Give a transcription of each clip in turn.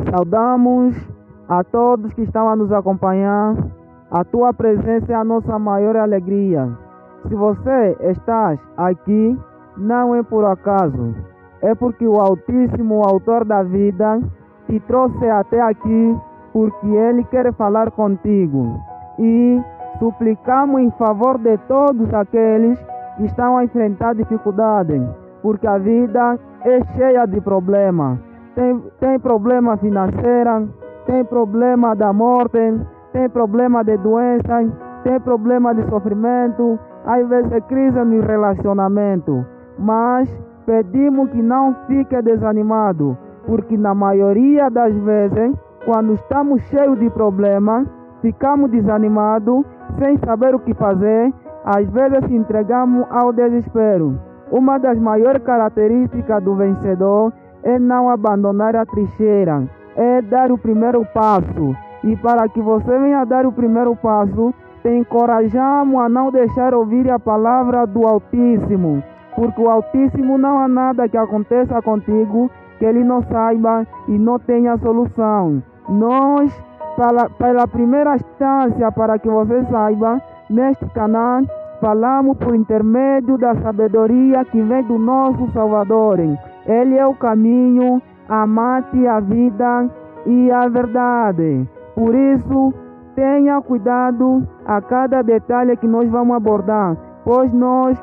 Saudamos a todos que estão a nos acompanhar. A tua presença é a nossa maior alegria. Se você estás aqui, não é por acaso. É porque o Altíssimo, o Autor da vida, te trouxe até aqui porque Ele quer falar contigo. E suplicamos em favor de todos aqueles que estão a enfrentar dificuldades, porque a vida é cheia de problemas. Tem problema financeiro, tem problema da morte, tem problema de doenças, tem problema de sofrimento, às vezes é crise no relacionamento. Mas pedimos que não fique desanimado, porque na maioria das vezes, quando estamos cheios de problemas, ficamos desanimados, sem saber o que fazer, às vezes entregamos ao desespero. Uma das maiores características do vencedor é não abandonar a trincheira, é dar o primeiro passo. E para que você venha dar o primeiro passo, te encorajamos a não deixar ouvir a palavra do Altíssimo, porque o Altíssimo não há nada que aconteça contigo que Ele não saiba e não tenha solução. Nós, pela primeira instância, para que você saiba, neste canal, falamos por intermédio da sabedoria que vem do nosso Salvador. Ele é o caminho, a mate, a vida e a verdade. Por isso, tenha cuidado a cada detalhe que nós vamos abordar, pois nós,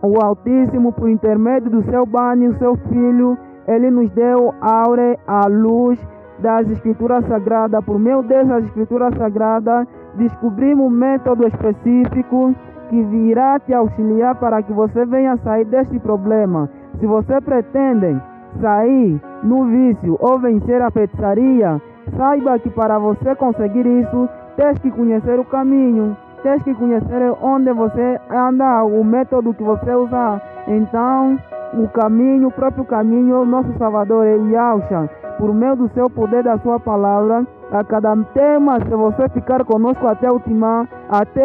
o Altíssimo, por intermédio do seu banho, seu Filho, Ele nos deu a luz das Escrituras Sagradas. Por meio dessas Escrituras Sagradas, descobrimos um método específico que virá te auxiliar para que você venha sair deste problema. Se você pretende sair no vício ou vencer a feitiçaria, saiba que para você conseguir isso, tens que conhecer o caminho, tens que conhecer onde você anda, o método que você usar. Então, o próprio caminho, o nosso Salvador, Yahushua, por meio do seu poder, da sua palavra, a cada tema, se você ficar conosco até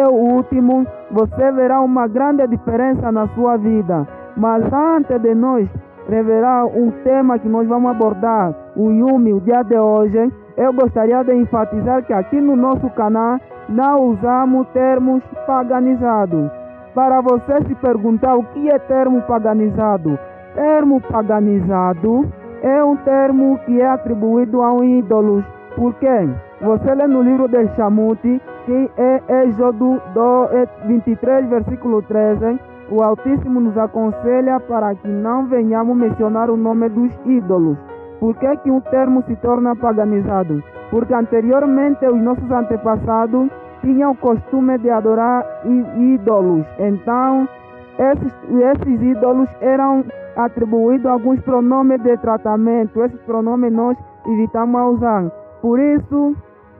o último, você verá uma grande diferença na sua vida. Mas antes de nós revelar um tema que nós vamos abordar, o dia de hoje, eu gostaria de enfatizar que aqui no nosso canal não usamos termos paganizados. Para você se perguntar o que é termo paganizado, termo paganizado é um termo que é atribuído a um ídolo. Por quê? Você lê no livro de Shamuti, que é Êxodo 23, versículo 13, o Altíssimo nos aconselha para que não venhamos mencionar o nome dos ídolos. Por que um termo se torna paganizado? Porque anteriormente os nossos antepassados tinham o costume de adorar ídolos. Então, esses ídolos eram atribuídos a alguns pronomes de tratamento. Esses pronomes nós evitamos usar. Por isso,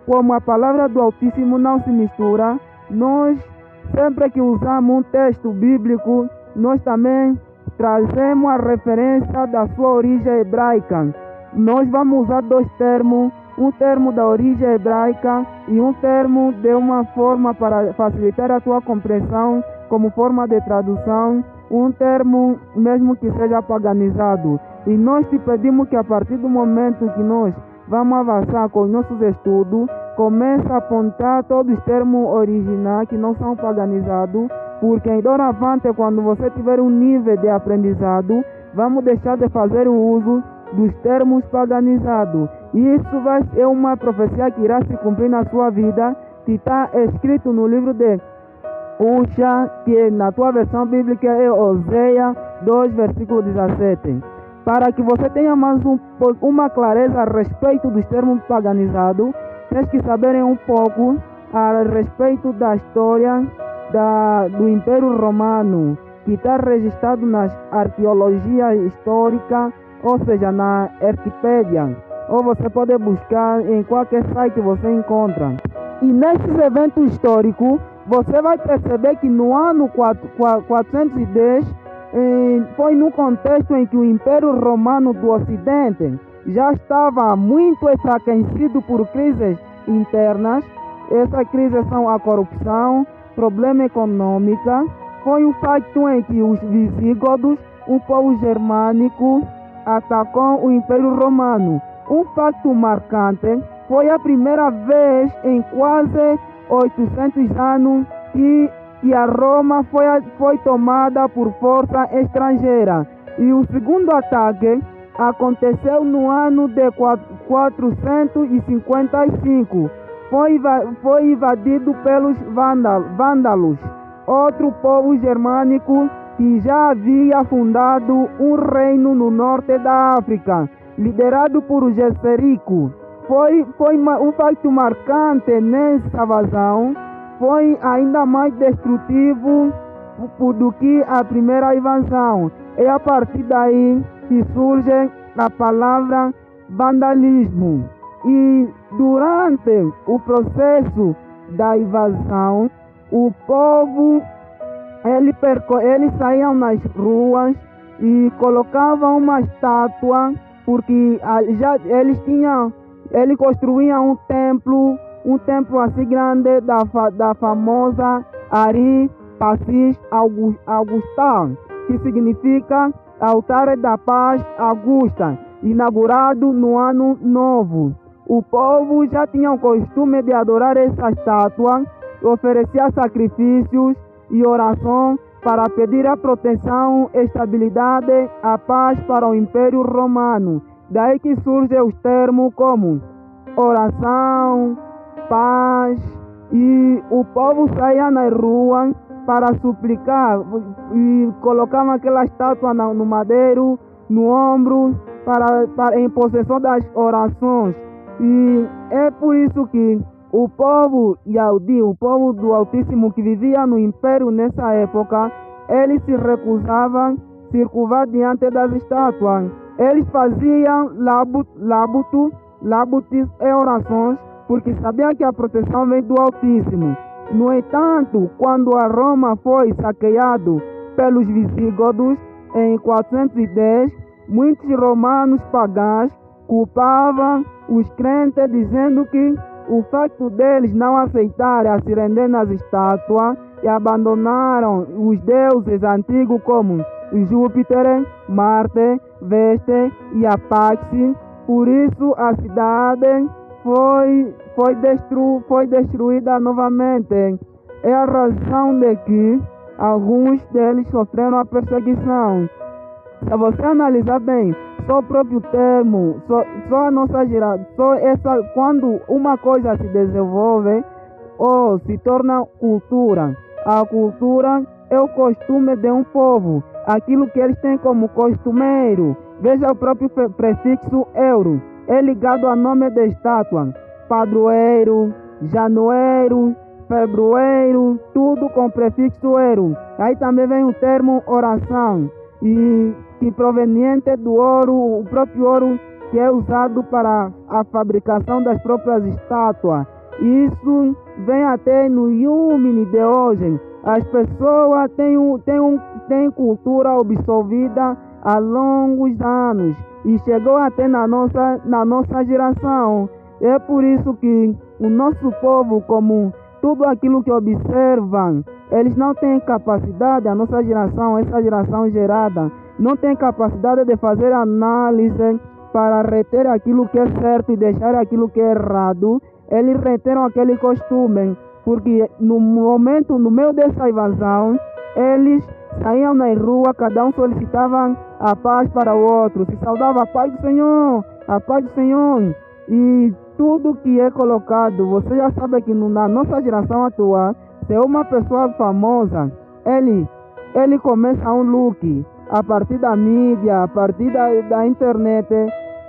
como a palavra do Altíssimo não se mistura, nós, sempre que usamos um texto bíblico, nós também trazemos a referência da sua origem hebraica. Nós vamos usar dois termos, um termo da origem hebraica e um termo de uma forma para facilitar a tua compreensão como forma de tradução, um termo mesmo que seja paganizado. E nós te pedimos que a partir do momento que nós vamos avançar com os nossos estudos, comece a apontar todos os termos originais que não são paganizados, porque em doravante, quando você tiver um nível de aprendizado, vamos deixar de fazer o uso dos termos paganizados. E isso vai ser uma profecia que irá se cumprir na sua vida, que está escrito no livro de Uxa, que na tua versão bíblica é Oséias 2, versículo 17. Para que você tenha mais uma clareza a respeito dos termos paganizados, tens que saber um pouco a respeito da história do Império Romano, que está registrado nas arqueologias históricas, ou seja, na Wikipédia, ou você pode buscar em qualquer site que você encontra. E nesses eventos históricos, você vai perceber que no ano 410, foi no contexto em que o Império Romano do Ocidente já estava muito enfraquecido por crises internas. Essas crises são a corrupção, problema econômico. Foi um facto em que os visigodos, um povo germânico, atacou o Império Romano. Um fato marcante foi a primeira vez em quase 800 anos que a Roma foi tomada por força estrangeira. E o segundo ataque aconteceu no ano de 455. Foi invadido pelos vândalos, outro povo germânico que já havia fundado um reino no norte da África, liderado por Gesserico. Foi um fato marcante nessa invasão, foi ainda mais destrutivo do que a primeira invasão. É a partir daí que surge a palavra vandalismo. E durante o processo da invasão, o povo eles saíam nas ruas e colocavam uma estátua, porque eles construíam um templo assim grande da famosa Ari Passis Augusta, que significa Altar da Paz Augusta, inaugurado no Ano Novo. O povo já tinha o costume de adorar essa estátua, oferecia sacrifícios e oração para pedir a proteção, estabilidade, a paz para o Império Romano. Daí que surgem os termos como oração, paz, e o povo saía nas ruas para suplicar e colocavam aquela estátua no madeiro, no ombro, em possessão das orações. E é por isso que o povo Yahudi, o povo do Altíssimo que vivia no Império nessa época, eles se recusavam a se curvar diante das estátuas. Eles faziam labutis e orações, porque sabiam que a proteção vem do Altíssimo. No entanto, quando a Roma foi saqueada pelos visigodos em 410, muitos romanos pagãos culpavam os crentes, dizendo que o fato deles não aceitarem a se render nas estátuas e abandonaram os deuses antigos como Júpiter, Marte, Veste e Apaxe. Por isso a cidade foi destruída novamente. É a razão de que alguns deles sofreram a perseguição. Se você analisar bem, só o próprio termo, só a nossa geração, quando uma coisa se desenvolve ou se torna cultura, a cultura é o costume de um povo, aquilo que eles têm como costumeiro. Veja o próprio prefixo euro, é ligado ao nome da estátua, padroeiro, janeiro, fevereiro, tudo com prefixo euro. Aí também vem o termo oração, e que proveniente do ouro, o próprio ouro que é usado para a fabricação das próprias estátuas. Isso vem até no Yumini de hoje. As pessoas têm cultura absorvida há longos anos e chegou até na nossa geração. É por isso que o nosso povo, como tudo aquilo que observam, eles não têm capacidade, a nossa geração, essa geração gerada, não tem capacidade de fazer análise para reter aquilo que é certo e deixar aquilo que é errado. Eles reteram aquele costume, porque no meio dessa invasão, eles saíam na rua, cada um solicitava a paz para o outro, se saudava a paz do Senhor, a paz do Senhor. E tudo que é colocado, você já sabe que na nossa geração atual, se uma pessoa famosa, ele começa um look a partir da mídia, a partir da internet.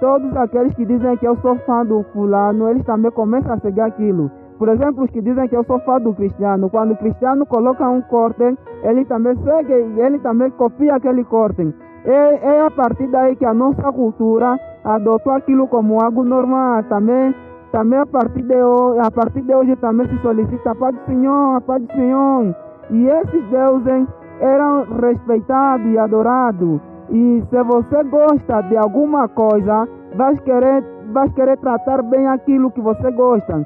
Todos aqueles que dizem que eu sou fã do fulano, eles também começam a seguir aquilo. Por exemplo, os que dizem que eu sou fã do Cristiano, quando o Cristiano coloca um corte, ele também segue, ele também copia aquele corte. É a partir daí que a nossa cultura adotou aquilo como algo normal. Também a partir de hoje também se solicita a paz do Senhor, a paz do Senhor. E esses deuses eram respeitados e adorados. E se você gosta de alguma coisa, vai querer tratar bem aquilo que você gosta.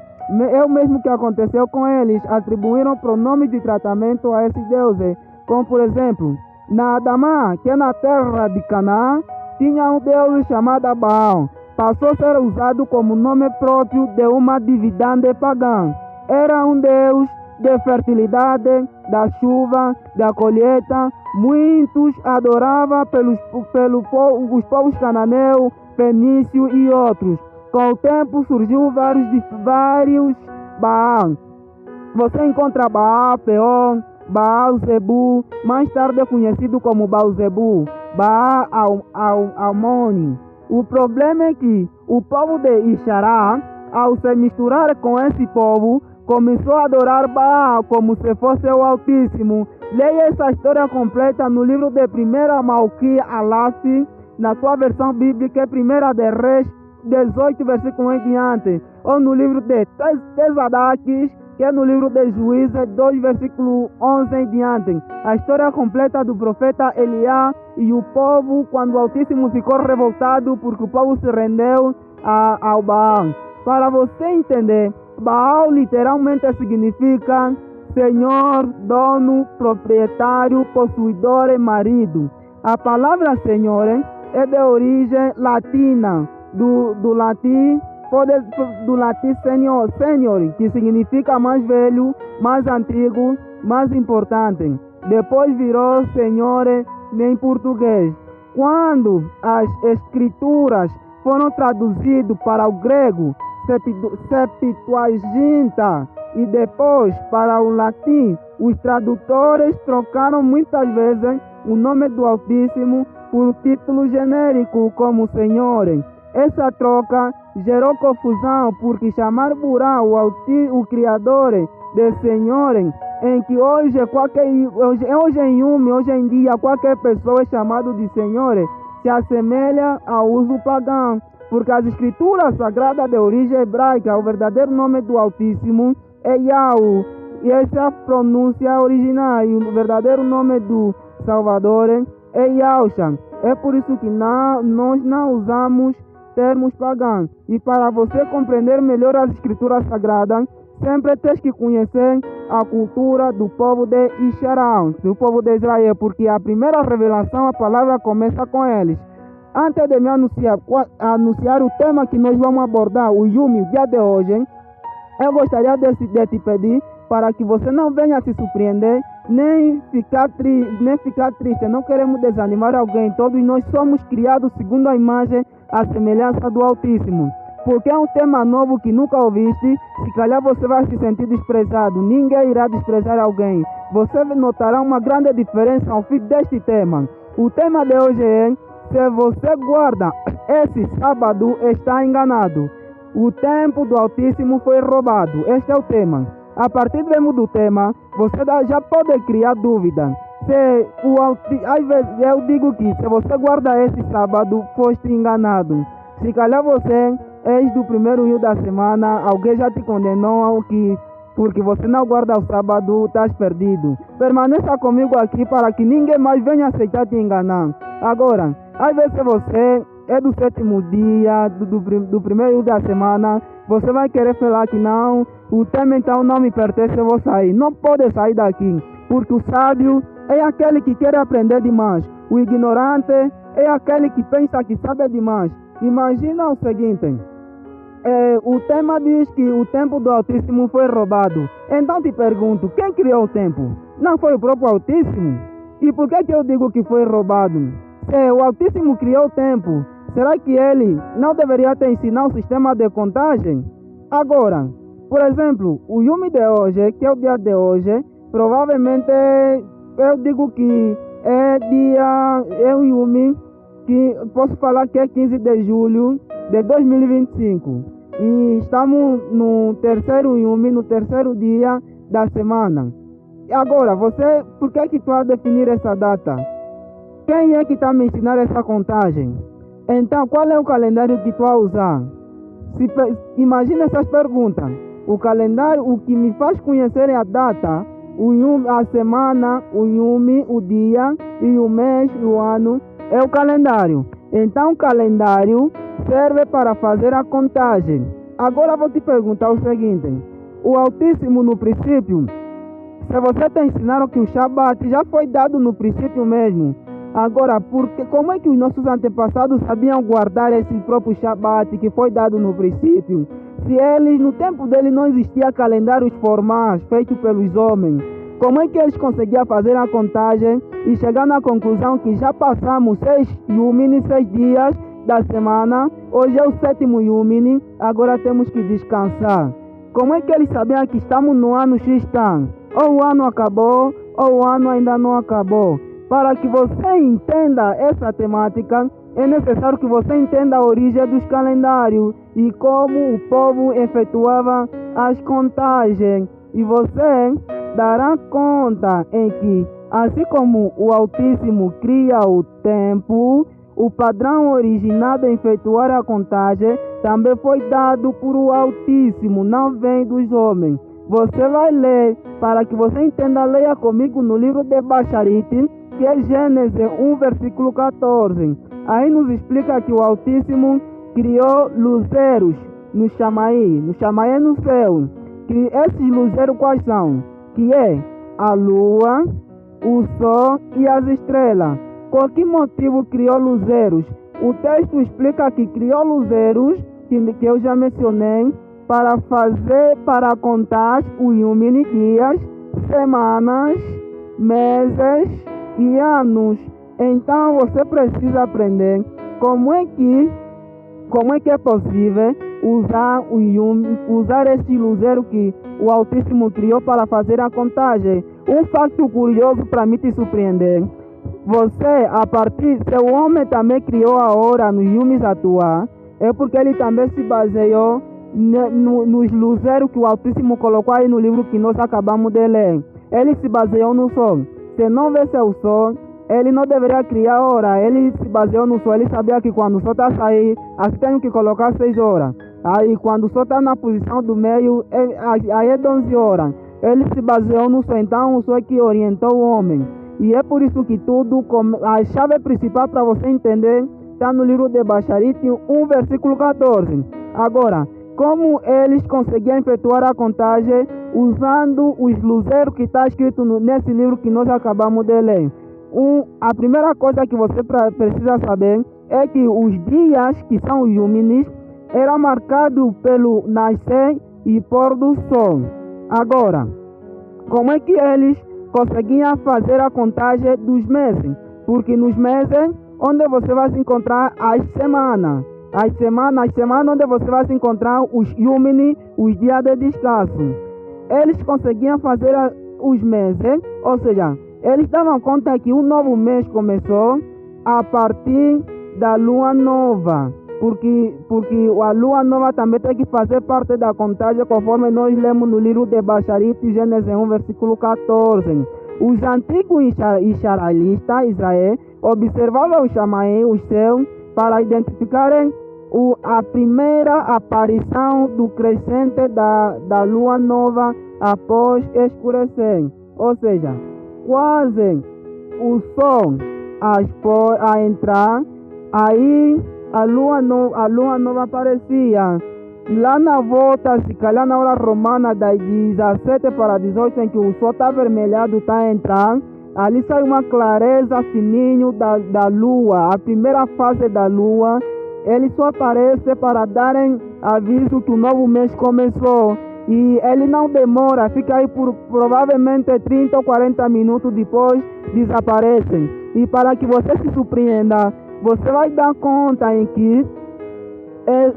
É o mesmo que aconteceu com eles, atribuíram pronomes de tratamento a esses deuses. Como por exemplo, na Adamá, que é na terra de Canaã, tinha um deus chamado Baal. passou a ser usado como nome próprio de uma divindade pagã. Era um deus de fertilidade, da chuva, da colheita. Muitos adoravam os povos cananeus, fenícios e outros. Com o tempo surgiu vários Baal. Você encontra Baal Peor, Baal Zebu, mais tarde conhecido como Baal Zebu, Baal Almoni. O problema é que o povo de Ixará, ao se misturar com esse povo, começou a adorar Baal como se fosse o Altíssimo. Leia essa história completa no livro de 1 Malquia Alaf, na sua versão bíblica, 1 de Reis 18, versículo em diante, ou no livro de Tesadaques, que é no livro de Juízes 2, versículo 11 em diante. A história completa do profeta Eliá e o povo, quando o Altíssimo ficou revoltado porque o povo se rendeu ao Baal. Para você entender, Baal literalmente significa Senhor, dono, proprietário, possuidor e marido. A palavra Senhor é de origem latina, do latim senior, que significa mais velho, mais antigo, mais importante. Depois virou Senhor em português. Quando as escrituras foram traduzidas para o grego, Septuaginta, e depois para o latim, os tradutores trocaram muitas vezes o nome do Altíssimo por um título genérico como Senhor. Essa troca gerou confusão porque chamar Burá, o Criador, de Senhor, em que hoje em dia qualquer pessoa é chamada de Senhor, se assemelha ao uso pagão, porque as escrituras sagradas de origem hebraica, o verdadeiro nome do Altíssimo é Yahweh, e essa é a pronúncia original, e o verdadeiro nome do Salvador é Yahushua. É por isso que nós não usamos termos pagãos. E para você compreender melhor as escrituras sagradas, sempre tens que conhecer a cultura do povo de Ixará, do povo de Israel, porque a primeira revelação, a palavra começa com eles. Antes de me anunciar o tema que nós vamos abordar, o Yumi, o dia de hoje, eu gostaria de te pedir para que você não venha se surpreender, nem ficar triste. Não queremos desanimar alguém. Todos nós somos criados segundo a imagem, a semelhança do Altíssimo. Porque é um tema novo que nunca ouviste, se calhar você vai se sentir desprezado. Ninguém irá desprezar alguém. Você notará uma grande diferença ao fim deste tema. O tema de hoje é: se você guarda esse sábado, está enganado. O tempo do Altíssimo foi roubado. Este é o tema. A partir mesmo do tema, você já pode criar dúvida. Às vezes eu digo que se você guarda esse sábado, foste enganado. Se calhar você és do primeiro dia da semana, alguém já te condenou porque você não guarda o sábado, estás perdido. Permaneça comigo aqui para que ninguém mais venha aceitar te enganar. Agora, às vezes você é do sétimo dia, do primeiro dia da semana, você vai querer falar que não, o tema então não me pertence, eu vou sair. Não pode sair daqui, porque o sábio é aquele que quer aprender demais. O ignorante é aquele que pensa que sabe demais. Imagina o seguinte: o tema diz que o tempo do Altíssimo foi roubado. Então te pergunto, quem criou o tempo? Não foi o próprio Altíssimo? E por que eu digo que foi roubado? Se o Altíssimo criou o tempo, será que ele não deveria te ensinar o sistema de contagem? Agora, por exemplo, o Yumi de hoje, que é o dia de hoje, provavelmente eu digo que é um Yumi que posso falar que é 15 de julho de 2025. E estamos no terceiro Yumi, no terceiro dia da semana. E agora, por que tu vai definir essa data? Quem é que está me ensinando essa contagem? Então, qual é o calendário que tu vai usar? Imagina essas perguntas. O calendário, o que me faz conhecer é a data, a semana, o Yumi, o dia, e o mês, o ano, é o calendário. Então, o calendário serve para fazer a contagem. Agora vou te perguntar o seguinte: o Altíssimo no princípio, se você te ensinaram que o Shabat já foi dado no princípio mesmo, Agora, como é que os nossos antepassados sabiam guardar esse próprio Shabat que foi dado no princípio? Se eles, no tempo deles, não existia calendários formais feitos pelos homens, como é que eles conseguiam fazer a contagem e chegar na conclusão que já passamos 6 Yumini, 6 dias da semana, hoje é o 7º Yumini, agora temos que descansar? Como é que eles sabiam que estamos no ano X? Ou o ano acabou, ou o ano ainda não acabou? Para que você entenda essa temática, é necessário que você entenda a origem dos calendários e como o povo efetuava as contagens. E você dará conta em que, assim como o Altíssimo cria o tempo, o padrão original de efetuar a contagem também foi dado por o Altíssimo, não vem dos homens. Você vai ler, para que você entenda, leia comigo no livro de Basharite, que é Gênesis 1, versículo 14. Aí nos explica que o Altíssimo criou luzeiros no Shamaí é no céu. Que esses luzeiros quais são? Que é a lua, o sol e as estrelas. Por que motivo criou luzeiros? O texto explica que criou luzeiros, que eu já mencionei, para contar os Yumini, dias, semanas, meses e anos. Então você precisa aprender como é que é possível usar esse luzeiro que o Altíssimo criou para fazer a contagem. Um fato curioso para mim te surpreender. Se o homem também criou a hora nos Yumis atuais, é porque ele também se baseou nos luzeiros que o Altíssimo colocou aí no livro que nós acabamos de ler. Ele se baseou no sol. Se não vê o sol, ele não deveria criar hora. Ele se baseou no sol. Ele sabia que quando o sol está a sair, assim tem que colocar 6 horas. Aí quando o sol está na posição do meio, aí é 12 horas. Ele se baseou no sol. Então o sol é que orientou o homem. E é por isso que a chave principal para você entender está no livro de Basharite 1, versículo 14. Agora, como eles conseguiam efetuar a contagem usando os luzeiros que está escrito nesse livro que nós acabamos de ler? A primeira coisa que você precisa saber é que os dias, que são os Yuminis, eram marcados pelo nascer e pôr do sol. Agora, como é que eles conseguiam fazer a contagem dos meses? Porque nos meses, onde você vai se encontrar as semanas onde você vai se encontrar os Yumini, os dias de descanso. Eles conseguiam fazer os meses, ou seja, eles davam conta que um novo mês começou a partir da lua nova, porque a lua nova também tem que fazer parte da contagem, conforme nós lemos no livro de Basharite, Gênesis 1, versículo 14. Os antigos israelitas, Israel, observavam o Shamaim, o céu, para identificarem a primeira aparição do crescente da lua nova após escurecer. Ou seja, quase o sol a entrar, aí a lua nova aparecia. Lá na volta, se calhar na hora romana, das 17 para 18, em que o sol está avermelhado, está a entrar, ali sai uma clareza fininho da lua, a primeira fase da lua. Ele só aparece para darem aviso que o novo mês começou. E ele não demora, fica aí por provavelmente 30 ou 40 minutos, depois desaparecem. E para que você se surpreenda, você vai dar conta em que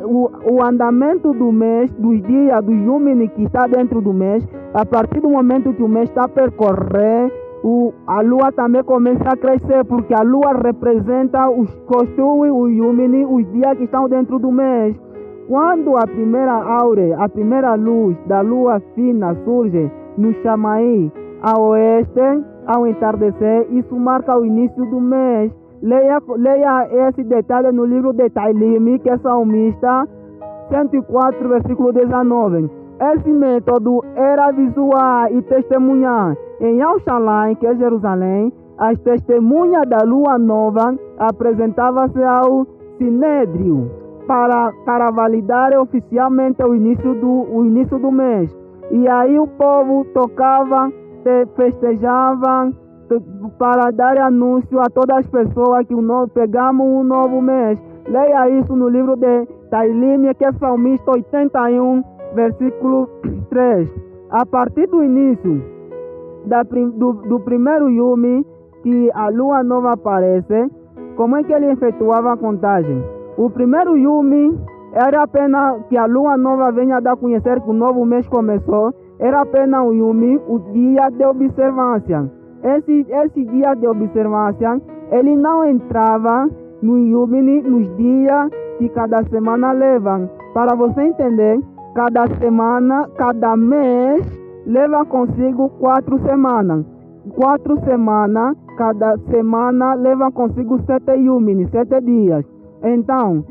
o andamento do mês, dos dias, do Yumini que está dentro do mês, a partir do momento que o mês está a percorrer, a lua também começa a crescer, porque a lua representa constitui o Yumini, os dias que estão dentro do mês. Quando a primeira luz da lua fina surge no Shamaí, a oeste, ao entardecer, isso marca o início do mês. Leia esse detalhe no livro de Tailimi, que é salmista 104, versículo 19. Esse método era visual e testemunhar. Em Jerusalém, que é Jerusalém, as testemunhas da lua nova apresentavam-se ao Sinédrio para validar oficialmente o início do mês. E aí o povo tocava, festejava para dar anúncio a todas as pessoas que pegamos um novo mês. Leia isso no livro de Tailim, que é Salmista 81, versículo 3. A partir do início do primeiro Yumi, que a lua nova aparece, como é que ele efetuava a contagem? O primeiro Yumi era apenas que a lua nova venha dar a conhecer que o novo mês começou, era apenas um Yumi, o dia de observância. Esse dia de observância, ele não entrava no Yumi nos dias que cada semana leva. Para você entender, cada semana, cada mês, leva consigo 4 semanas. 4 semanas, cada semana leva consigo 7 Yumi, 7 dias. Então,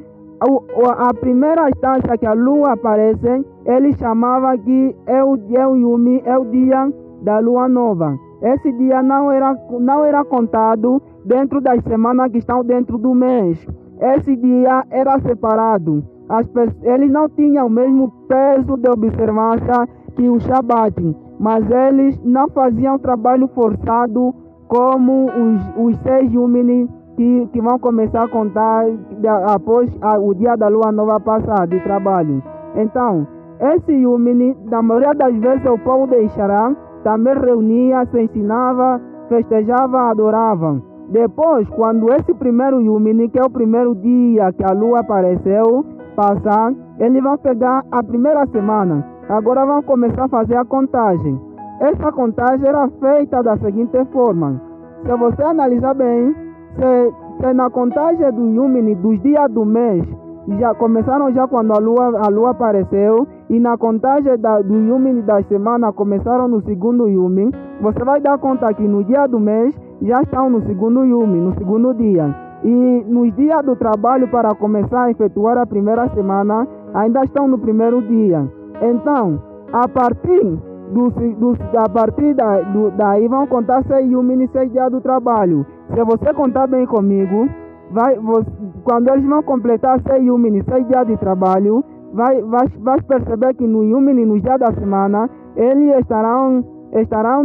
a primeira instância que a lua aparece, ele chamava que é o Yumi, é o dia da lua nova. Esse dia não era contado dentro das semanas que estão dentro do mês. Esse dia era separado. Eles não tinham o mesmo peso de observância que o Shabat, mas eles não faziam trabalho forçado como os 6 Yumi que vão começar a contar após o dia da lua nova passar de trabalho. Então, esse Yumi, na maioria das vezes, o povo de Ixará também reunia, se ensinava, festejava, adorava. Depois, quando esse primeiro Yumi, que é o primeiro dia que a lua apareceu, passar, eles vão pegar a primeira semana. Agora vão começar a fazer a contagem. Essa contagem era feita da seguinte forma. Se você analisar bem, se na contagem do Yumi, dos dias do mês, já começaram já quando a lua apareceu, e na contagem do Yumi da semana começaram no segundo Yumi, você vai dar conta que no dia do mês já estão no segundo Yumi, no segundo dia. E nos dias do trabalho para começar a efetuar a primeira semana, ainda estão no primeiro dia. Então, a partir daí vão contar 6 Yumi, 6 dias do trabalho. Se você contar bem comigo, quando eles vão completar 6 Yumi, 6 dias de trabalho, vai perceber que no Yumi, nos dias da semana, eles estarão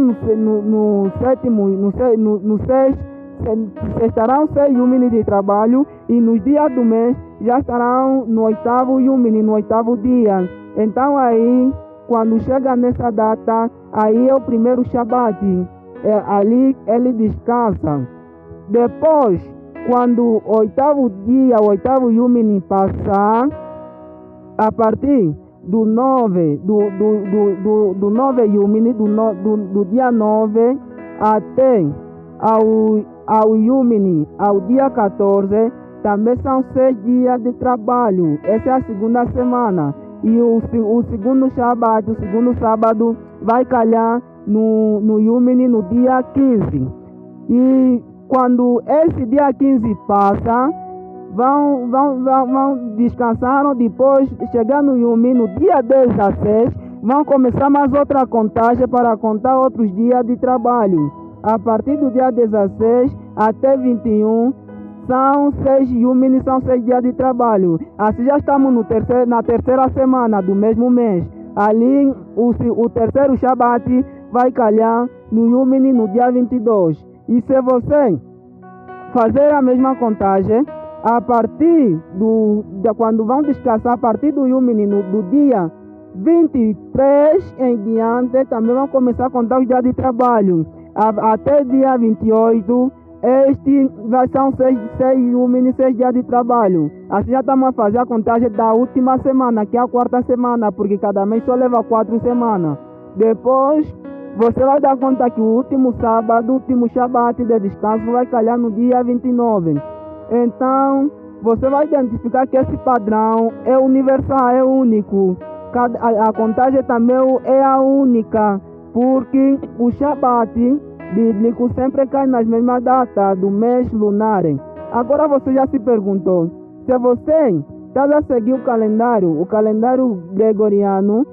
no sétimo, no 6, estarão 6 Yumi de trabalho, e nos dias do mês já estarão no 8º Yumi, no 8º dia. Então aí, quando chega nessa data, aí é o primeiro Shabat. Ali ele descansa. Depois, quando o 8º dia, o 8º Yumi passar, a partir do 9 Yumi, do dia 9 até ao Yumi, ao dia 14, também são 6 dias de trabalho. Essa é a segunda semana. E o segundo Shabat, o segundo sábado, vai calhar no Yumi, no dia 15. E quando esse dia 15 passa, vão descansar. Depois, chegar no Yumi, no dia 16, vão começar mais outra contagem para contar outros dias de trabalho. A partir do dia 16 até 21, são 6 Yumi, são 6 dias de trabalho. Assim já estamos na terceira semana do mesmo mês. Ali, o terceiro Shabat vai calhar no Yumi, no dia 22. E se você fazer a mesma contagem, a partir de quando vão descansar, a partir do Yumi, do dia 23 em diante, também vão começar a contar os dias de trabalho. Até dia 28, são 6 Yumi, 6 dias de trabalho. Assim já estamos a fazer a contagem da última semana, que é a 4ª semana, porque cada mês só leva 4 semanas. Depois, você vai dar conta que o último sábado, o último Shabat de descanso vai calhar no dia 29. Então, você vai identificar que esse padrão é universal, é único. A contagem também é a única, porque o Shabat bíblico sempre cai nas mesmas datas do mês lunar. Agora você já se perguntou, se você está a seguir o calendário gregoriano,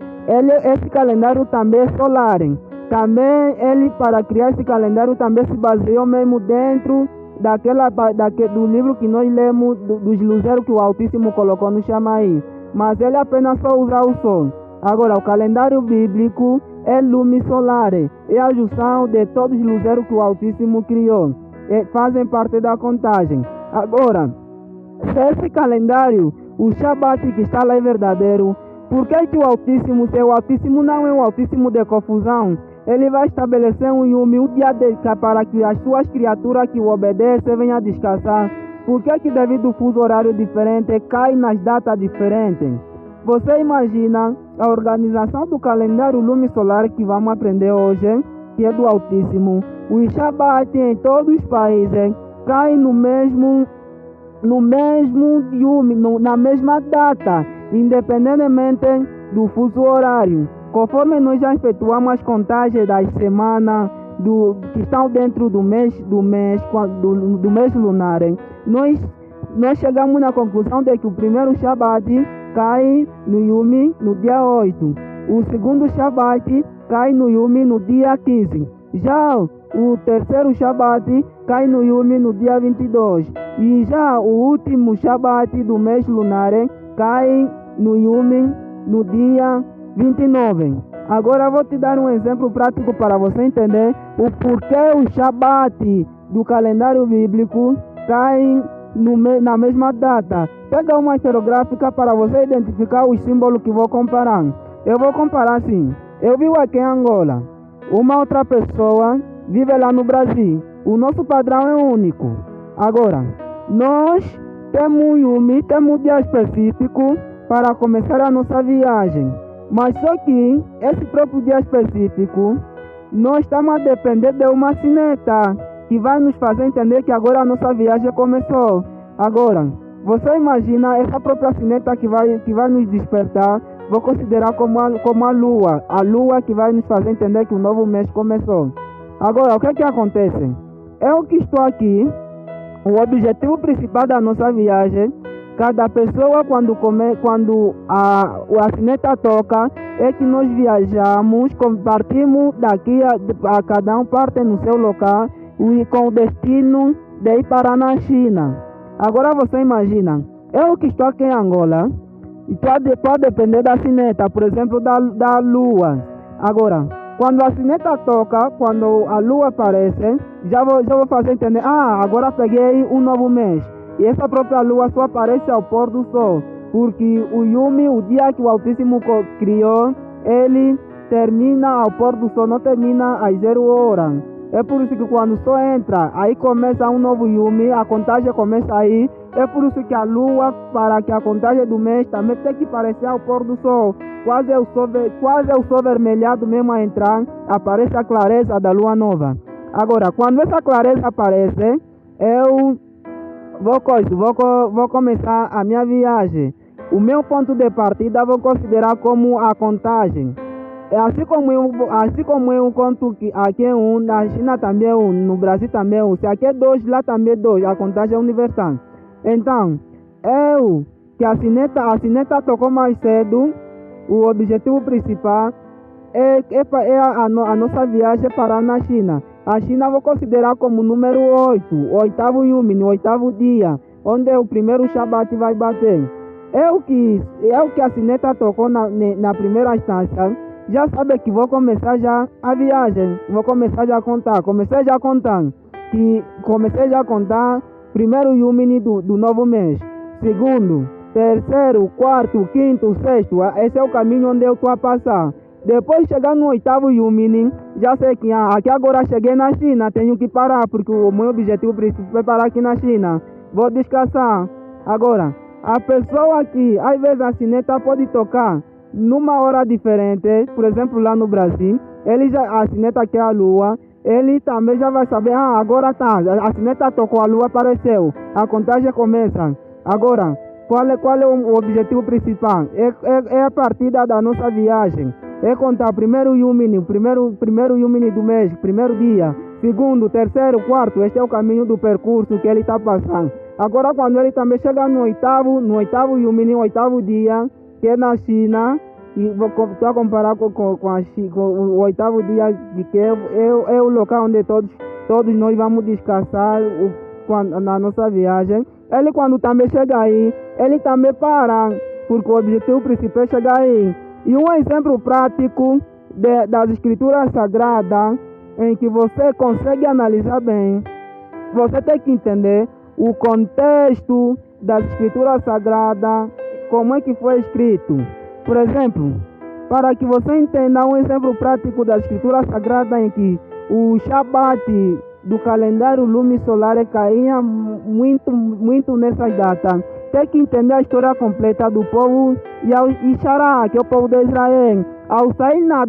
esse calendário também é solar. Também ele, para criar esse calendário, também se baseou mesmo dentro do livro que nós lemos, dos luzeiros que o Altíssimo colocou no Shamaí. Mas ele apenas só usa o sol. Agora, o calendário bíblico é lumisolar, é a junção de todos os luzeiros que o Altíssimo criou, fazem parte da contagem. Agora, se esse calendário, o Shabat que está lá é verdadeiro, por que o Altíssimo, se o Altíssimo não é um Altíssimo de confusão, ele vai estabelecer um Yumi, um dia para que as suas criaturas que o obedecem venham descansar? Por que devido ao fuso horário diferente, cai nas datas diferentes? Você imagina a organização do calendário lumisolar que vamos aprender hoje, que é do Altíssimo. O Shabat em todos os países cai no mesmo Yumi, na mesma data, independentemente do fuso horário. Conforme nós já efetuamos as contagens das semanas que estão dentro do mês lunar, nós chegamos na conclusão de que o primeiro Shabat cai no Yumi no dia 8. O segundo Shabat cai no Yumi no dia 15. Já o terceiro Shabat cai no Yumi no dia 22. E já o último Shabat do mês lunar cai no Yumi no dia 29. Agora vou te dar um exemplo prático para você entender o porquê o Shabat do calendário bíblico cai na mesma data. Pega uma esferográfica para você identificar os símbolos que vou comparar. Eu vou comparar assim. Eu vivo aqui em Angola. Uma outra pessoa vive lá no Brasil. O nosso padrão é único. Agora, nós temos um dia específico para começar a nossa viagem. Mas só que esse próprio dia específico, nós estamos a depender de uma sineta que vai nos fazer entender que agora a nossa viagem começou. Agora, você imagina essa própria sineta que vai nos despertar, vou considerar como a lua que vai nos fazer entender que o novo mês começou. Agora, o que acontece? Eu que estou aqui, o objetivo principal da nossa viagem, cada pessoa quando a sineta toca, é que nós viajamos, partimos daqui a cada um parte no seu local, e com o destino de ir para na China. Agora você imagina, eu que estou aqui em Angola, e pode depender da sineta, por exemplo, da lua. Agora, quando a sineta toca, quando a lua aparece, já vou fazer entender, agora peguei um novo mês. E essa própria lua só aparece ao pôr do sol, porque o Yumi, o dia que o Altíssimo criou, ele termina ao pôr do sol, não termina às 0 horas. É por isso que quando o sol entra, aí começa um novo Yumi, a contagem começa aí. É por isso que a lua, para que a contagem do mês também tem que parecer ao pôr do sol. Quase é o sol vermelhado mesmo a entrar, aparece a clareza da lua nova. Agora, quando essa clareza aparece, eu vou começar a minha viagem. O meu ponto de partida vou considerar como a contagem. Assim como eu conto que aqui é um, na China também é um, no Brasil também é um. Se aqui é 2, lá também é 2, a contagem é universal. Então, que a sineta tocou mais cedo, o objetivo principal é a nossa viagem para na China. A China vou considerar como número 8, o oitavo Yumi, no oitavo dia, onde o primeiro Shabat vai bater. Eu que a sineta tocou na primeira instância, já sabe que vou começar já a viagem, vou começar já a contar. Comecei já a contar primeiro Yumi do novo mês, segundo, terceiro, quarto, quinto, sexto, esse é o caminho onde eu estou a passar. Depois chegar no oitavo Yumi, já sei que aqui agora cheguei na China, tenho que parar, porque o meu objetivo principal é parar aqui na China. Vou descansar. Agora, a pessoa aqui, às vezes a sineta pode tocar numa hora diferente, por exemplo lá no Brasil, a sineta que é a lua, ele também já vai saber, agora tá, a sineta tocou, a lua apareceu, a contagem começa. Agora, qual é o objetivo principal? É a partida da nossa viagem. É contar primeiro Yumi do mês, primeiro dia, segundo, terceiro, quarto, este é o caminho do percurso que ele está passando. Agora quando ele também chega no oitavo Yumi, no oitavo dia, que é na China, e vou comparar com o oitavo dia, que é o local onde todos nós vamos descansar na nossa viagem. Ele quando também chega aí, ele também para, porque o objetivo principal é chegar aí. E um exemplo prático das escrituras sagradas, em que você consegue analisar bem, você tem que entender o contexto das escrituras sagradas, como é que foi escrito. Por exemplo, para que você entenda um exemplo prático das escrituras sagradas em que o Shabat do calendário lunisolar caía muito nessas datas, tem que entender a história completa do povo Ixará, que é o povo de Israel. Ao sair na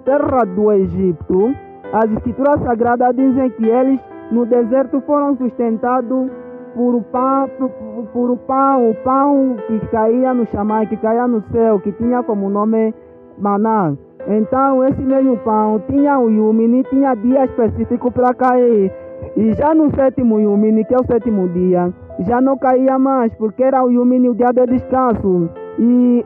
terra do Egito, as escrituras sagradas dizem que eles no deserto foram sustentados por o pão que caía no chamai, que caía no céu, que tinha como nome maná. Então esse mesmo pão tinha o Yumini, tinha dia específico para cair. E já no sétimo Yumini, que é o sétimo dia, já não caía mais, porque era o Yumini, o dia de descanso. E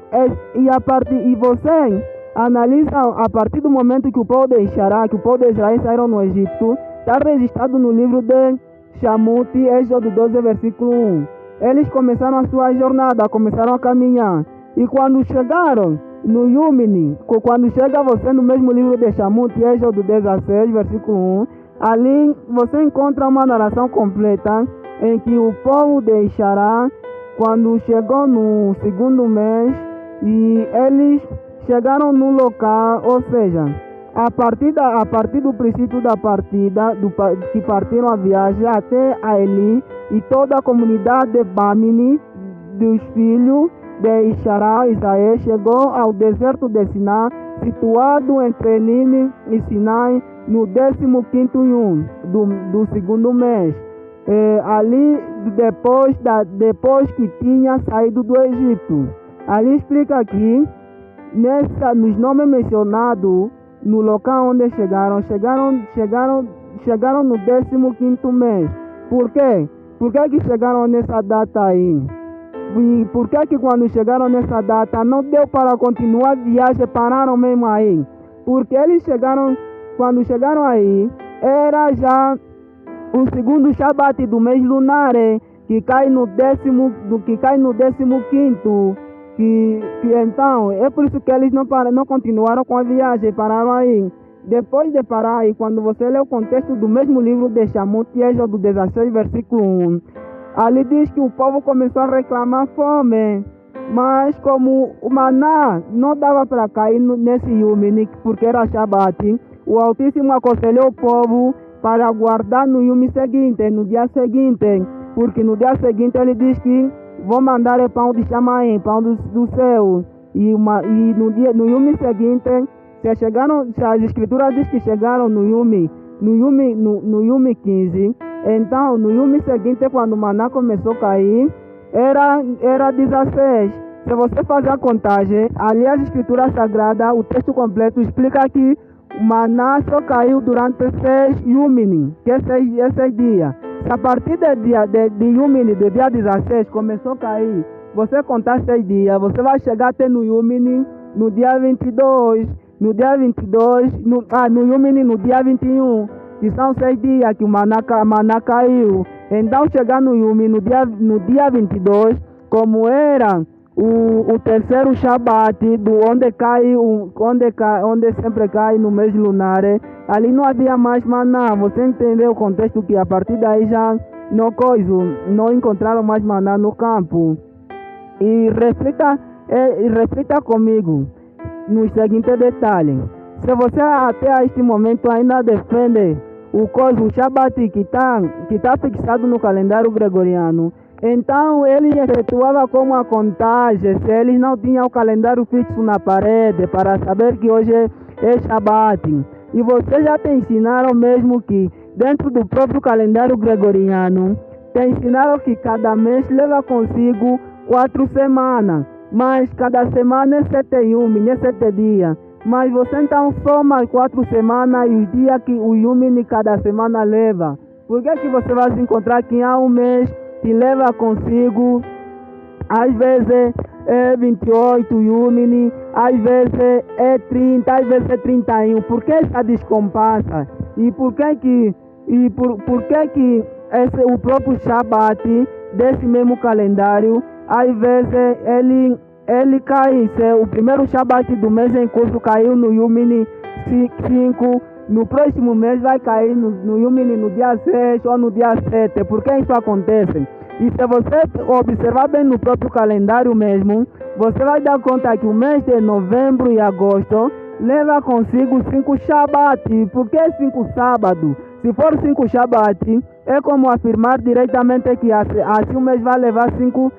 você analisa a partir do momento que o povo de Ixará, que o povo de Israel saíram no Egito, está registrado no livro de Shamut, Êxodo 12, versículo 1. Eles começaram a sua jornada, começaram a caminhar. E quando chegaram no Yumini, quando chega você no mesmo livro de Shamut, Êxodo 16, versículo 1, ali você encontra uma narração completa em que o povo de Ixará, quando chegou no segundo mês, e eles chegaram no local, ou seja, a partir do princípio da partida, que partiram a viagem até a Eli, e toda a comunidade de Bamini, dos filhos de Ixará, Israel, chegou ao deserto de Sinai, situado entre Elim e Sinai, no 15º yom do segundo mês. Ali, depois que tinha saído do Egito. Ali explica aqui, nos nomes mencionados, no local onde chegaram no 15º mês. Por quê? Por que chegaram nessa data aí? E por que quando chegaram nessa data não deu para continuar a viagem, pararam mesmo aí? Porque eles quando chegaram aí, era já o segundo Shabat do mês lunar, que cai no 15º. Que então, é por isso que eles não continuaram com a viagem, pararam aí. Depois de parar, e quando você lê o contexto do mesmo livro de Shamut, Êxodo 16, versículo 1, ali diz que o povo começou a reclamar fome, mas como o maná não dava para cair nesse Yumini, porque era Shabat, o Altíssimo aconselhou o povo para guardar no Yumi seguinte, no dia seguinte, porque no dia seguinte ele diz que vou mandar o pão de Chamaim, pão do céu. E no Yumi seguinte, se as escrituras dizem que chegaram no Yumi 15, então no Yumi seguinte, quando o maná começou a cair, era 16. Se você fazer a contagem, ali as escrituras sagradas, o texto completo explica que o maná só caiu durante 6 Yumini, que é 6 dias. Se a partir de Yumini, do dia 16, começou a cair, você contar 6 dias, você vai chegar até no Yumini no dia 22, no Yumini no dia 21, que são 6 dias que o maná caiu. Então chegar no Yumini no dia 22, como era o terceiro Shabat, onde sempre cai no mês lunar, ali não havia mais maná. Você entendeu o contexto, que a partir daí já não encontraram mais maná no campo. E reflita comigo nos seguintes detalhes. Se você até este momento ainda defende o Shabat que está fixado no calendário gregoriano, então eles efetuavam como a contagem, se eles não tinham o calendário fixo na parede para saber que hoje é Shabat. E vocês já te ensinaram mesmo que dentro do próprio calendário gregoriano, te ensinaram que cada mês leva consigo 4 semanas, mas cada semana é 7 Yumi, é 7 dias. Mas você então soma as 4 semanas e os dias que o Yumi cada semana leva. Por que você vai se encontrar que há um mês que leva consigo, às vezes é 28 Yumini, às vezes é 30, às vezes é 31. Por que essa descompassa? E por que o próprio Shabat desse mesmo calendário, às vezes ele cai, o primeiro Shabat do mês em curso caiu no Yumini 5, no próximo mês vai cair no Yumini no dia 6 ou no dia 7. Por que isso acontece? E se você observar bem no próprio calendário mesmo, você vai dar conta que o mês de novembro e agosto leva consigo 5 Shabat. Por que 5 sábados? Se for 5 Shabat, é como afirmar diretamente que assim o mês vai levar 5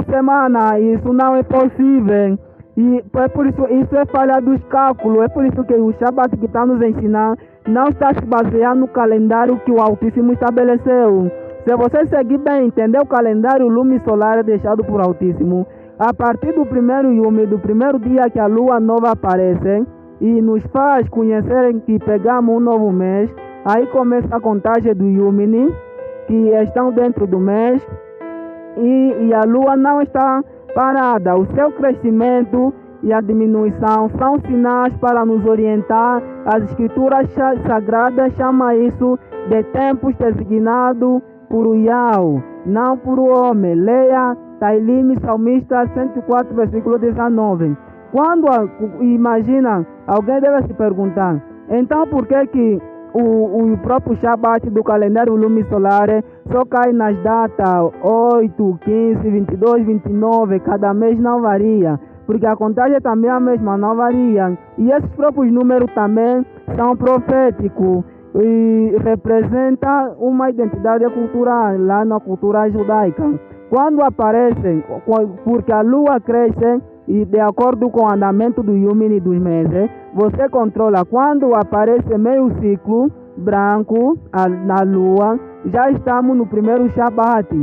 semanas. Isso não é possível. E é por isso é falha dos cálculos. É por isso que o Shabat que está nos ensinando não está se baseando no calendário que o Altíssimo estabeleceu. Se você seguir bem, entender o calendário lunisolar deixado por Altíssimo, a partir do primeiro Yumi, do primeiro dia que a lua nova aparece e nos faz conhecer que pegamos um novo mês, aí começa a contagem do Yumini, que estão dentro do mês, e a lua não está parada. O seu crescimento e a diminuição são sinais para nos orientar. As escrituras sagradas chamam isso de tempos designados por o Yahweh, não por o homem. Leia Tailim, Salmista 104, versículo 19. Quando imagina, alguém deve se perguntar, então por que o próprio Shabat do calendário lunisolar só cai nas datas 8, 15, 22, 29, cada mês não varia? Porque a contagem também é a mesma, não varia. E esses próprios números também são proféticos e representam uma identidade cultural lá na cultura judaica. Quando aparecem, porque a lua cresce e de acordo com o andamento do Yumini dos meses, você controla. Quando aparece meio ciclo branco na lua, já estamos no primeiro Shabat.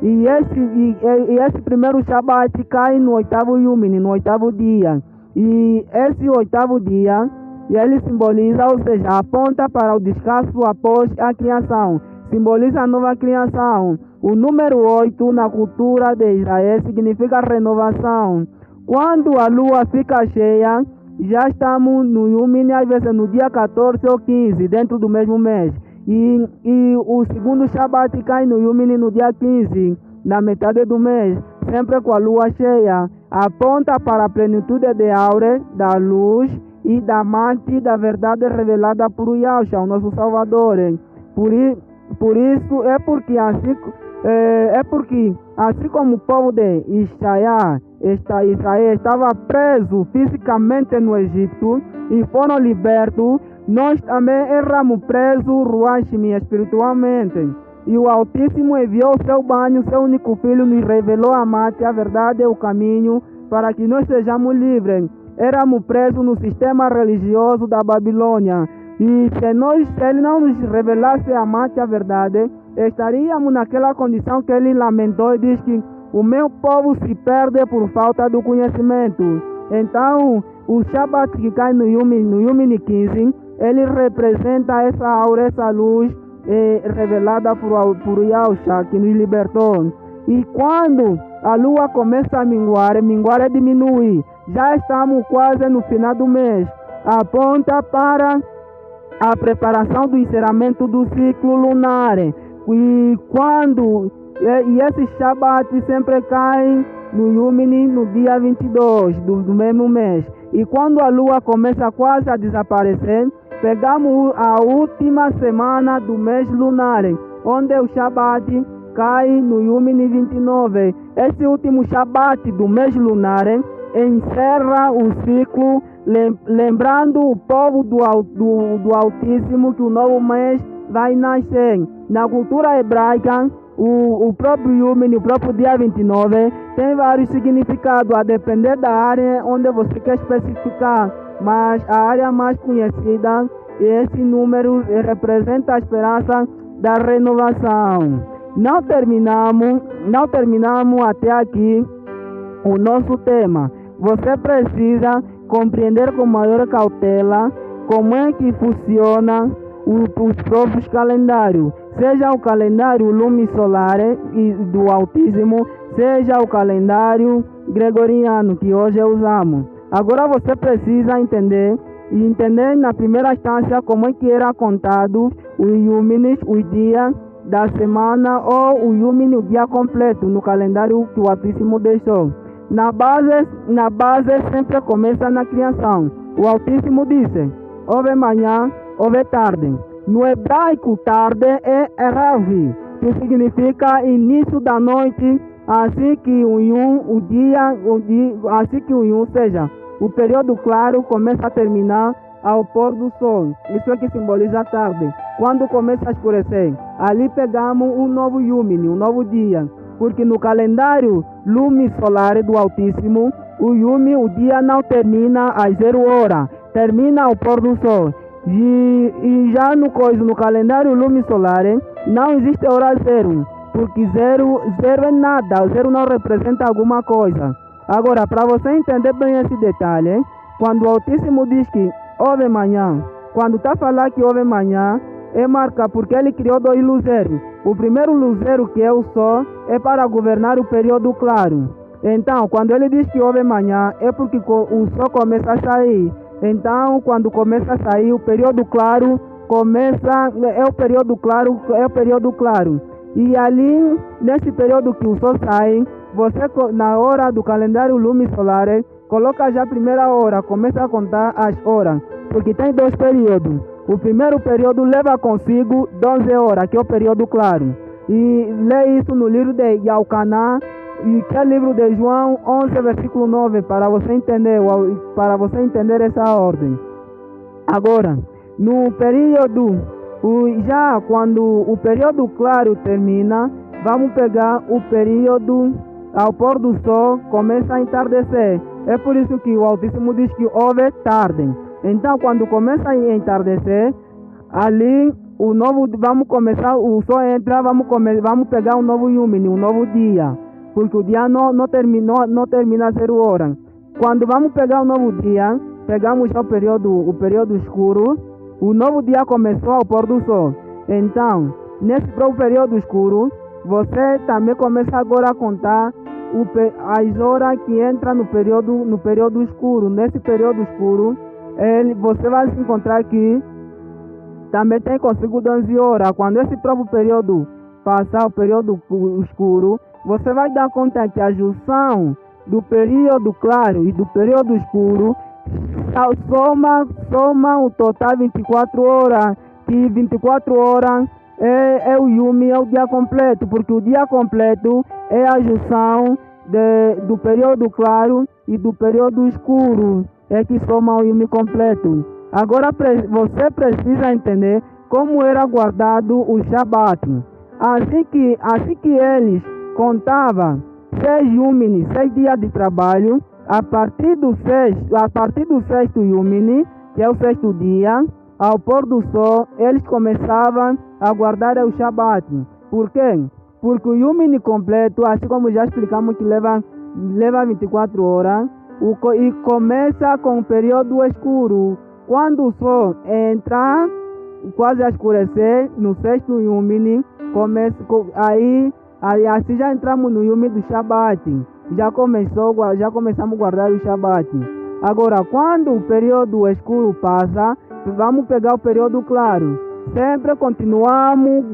E esse primeiro Shabat cai no 8º Yumini, no 8º dia. E esse 8º dia, ele simboliza, ou seja, aponta para o descanso após a criação. Simboliza a nova criação. O número 8 na cultura de Israel significa renovação. Quando a lua fica cheia, já estamos no Yumini, às vezes no dia 14 ou 15, dentro do mesmo mês. E o segundo Shabat cai no Yumini no dia 15, na metade do mês, sempre com a lua cheia. Aponta para a plenitude de aura, da luz e da mente da verdade revelada por Yahshua, o nosso Salvador. Por isso assim como o povo de Israel estava preso fisicamente no Egito e foram libertos, nós também éramos presos ruachim, espiritualmente. E o Altíssimo enviou seu banho, seu único filho, nos revelou a mente, a verdade e o caminho para que nós sejamos livres. Éramos presos no sistema religioso da Babilônia. E se ele não nos revelasse a mente, a verdade, estaríamos naquela condição que ele lamentou e diz que o meu povo se perde por falta do conhecimento. Então, o Shabat que cai no Yumini 15, ele representa essa aura, essa luz revelada por Yahshua, que nos libertou. E quando a lua começa a minguar é diminuir. Já estamos quase no final do mês. Aponta para a preparação do encerramento do ciclo lunar. E esse Shabat sempre cai no Yumini no dia 22 do mesmo mês. E quando a lua começa quase a desaparecer, pegamos a última semana do mês lunar, onde o Shabat cai no Yumini 29. Esse último Shabat do mês lunar encerra o ciclo, lembrando o povo do Altíssimo que o novo mês vai nascer. Na cultura hebraica, o próprio Yumini, o próprio dia 29, tem vários significados, a depender da área onde você quer especificar. Mas a área mais conhecida, esse número representa a esperança da renovação. Não terminamos até aqui o nosso tema. Você precisa compreender com maior cautela como é que funciona os próprios calendários, seja o calendário lunisolar e do Altíssimo, seja o calendário gregoriano que hoje usamos. Agora você precisa entender na primeira instância como é que era contado os Yuminis, os dias da semana, ou o Yumini, o dia completo, no calendário que o Altíssimo deixou. Na base sempre começa na criação. O Altíssimo disse: houve manhã, houve tarde. No hebraico, tarde é Ravi, que significa início da noite, assim que o dia, assim que ou seja, o período claro começa a terminar ao pôr do sol. Isso é que simboliza a tarde. Quando começa a escurecer, ali pegamos um novo Yumini, um novo dia. Porque no calendário lunisolar do Altíssimo, o Yumi, o dia não termina às 0 horas, termina ao pôr do sol. E já no calendário lunisolar, não existe hora zero, porque zero é nada, zero não representa alguma coisa. Agora, para você entender bem esse detalhe, quando o Altíssimo diz que houve manhã, quando está falando que houve manhã, é marca porque ele criou dois luzeiros. O primeiro luzeiro, que é o sol, é para governar o período claro. Então, quando ele diz que houve manhã, é porque o sol começa a sair. Então, quando começa a sair, o período claro começa, é o período claro. E ali, nesse período que o sol sai, você, na hora do calendário lunisolar, coloca já a primeira hora, começa a contar as horas, porque tem dois períodos. O primeiro período leva consigo 12 horas, que é o período claro. E lê isso no livro de Yaucaná, e que é o livro de João 11, versículo 9, para você entender essa ordem. Agora, no período, já quando o período claro termina, vamos pegar o período ao pôr do sol, começa a entardecer. É por isso que o Altíssimo diz que houve tarde. Então, quando começa a entardecer, ali vamos começar, o sol entra, vamos pegar um novo Yumini, um novo dia, porque o dia não termina a 0 horas. Quando vamos pegar um novo dia, pegamos já o período escuro, o novo dia começou ao pôr do sol. Então, nesse próprio período escuro, você também começa agora a contar as horas que entram no período escuro. Nesse período escuro, você vai se encontrar que também tem consigo 12 horas. Quando esse próprio período passar o período escuro, você vai dar conta que a junção do período claro e do período escuro soma o total 24 horas, que 24 horas é o Yumi, é o dia completo, porque o dia completo é a junção do período claro e do período escuro, é que soma o Yumi completo. Agora você precisa entender como era guardado o Shabat. Assim que eles contavam 6 Yumini, 6 dias de trabalho, a partir do sexto Yumini, que é o sexto dia, ao pôr do sol, eles começavam a guardar o Shabat. Por quê? Porque o Yumini completo, assim como já explicamos que leva 24 horas, e começa com o período escuro. Quando o sol entra, quase a escurecer, no sexto Yumini, assim já entramos no Yumi do Shabat. Já começamos a guardar o Shabat. Agora, quando o período escuro passa, vamos pegar o período claro. Sempre continuamos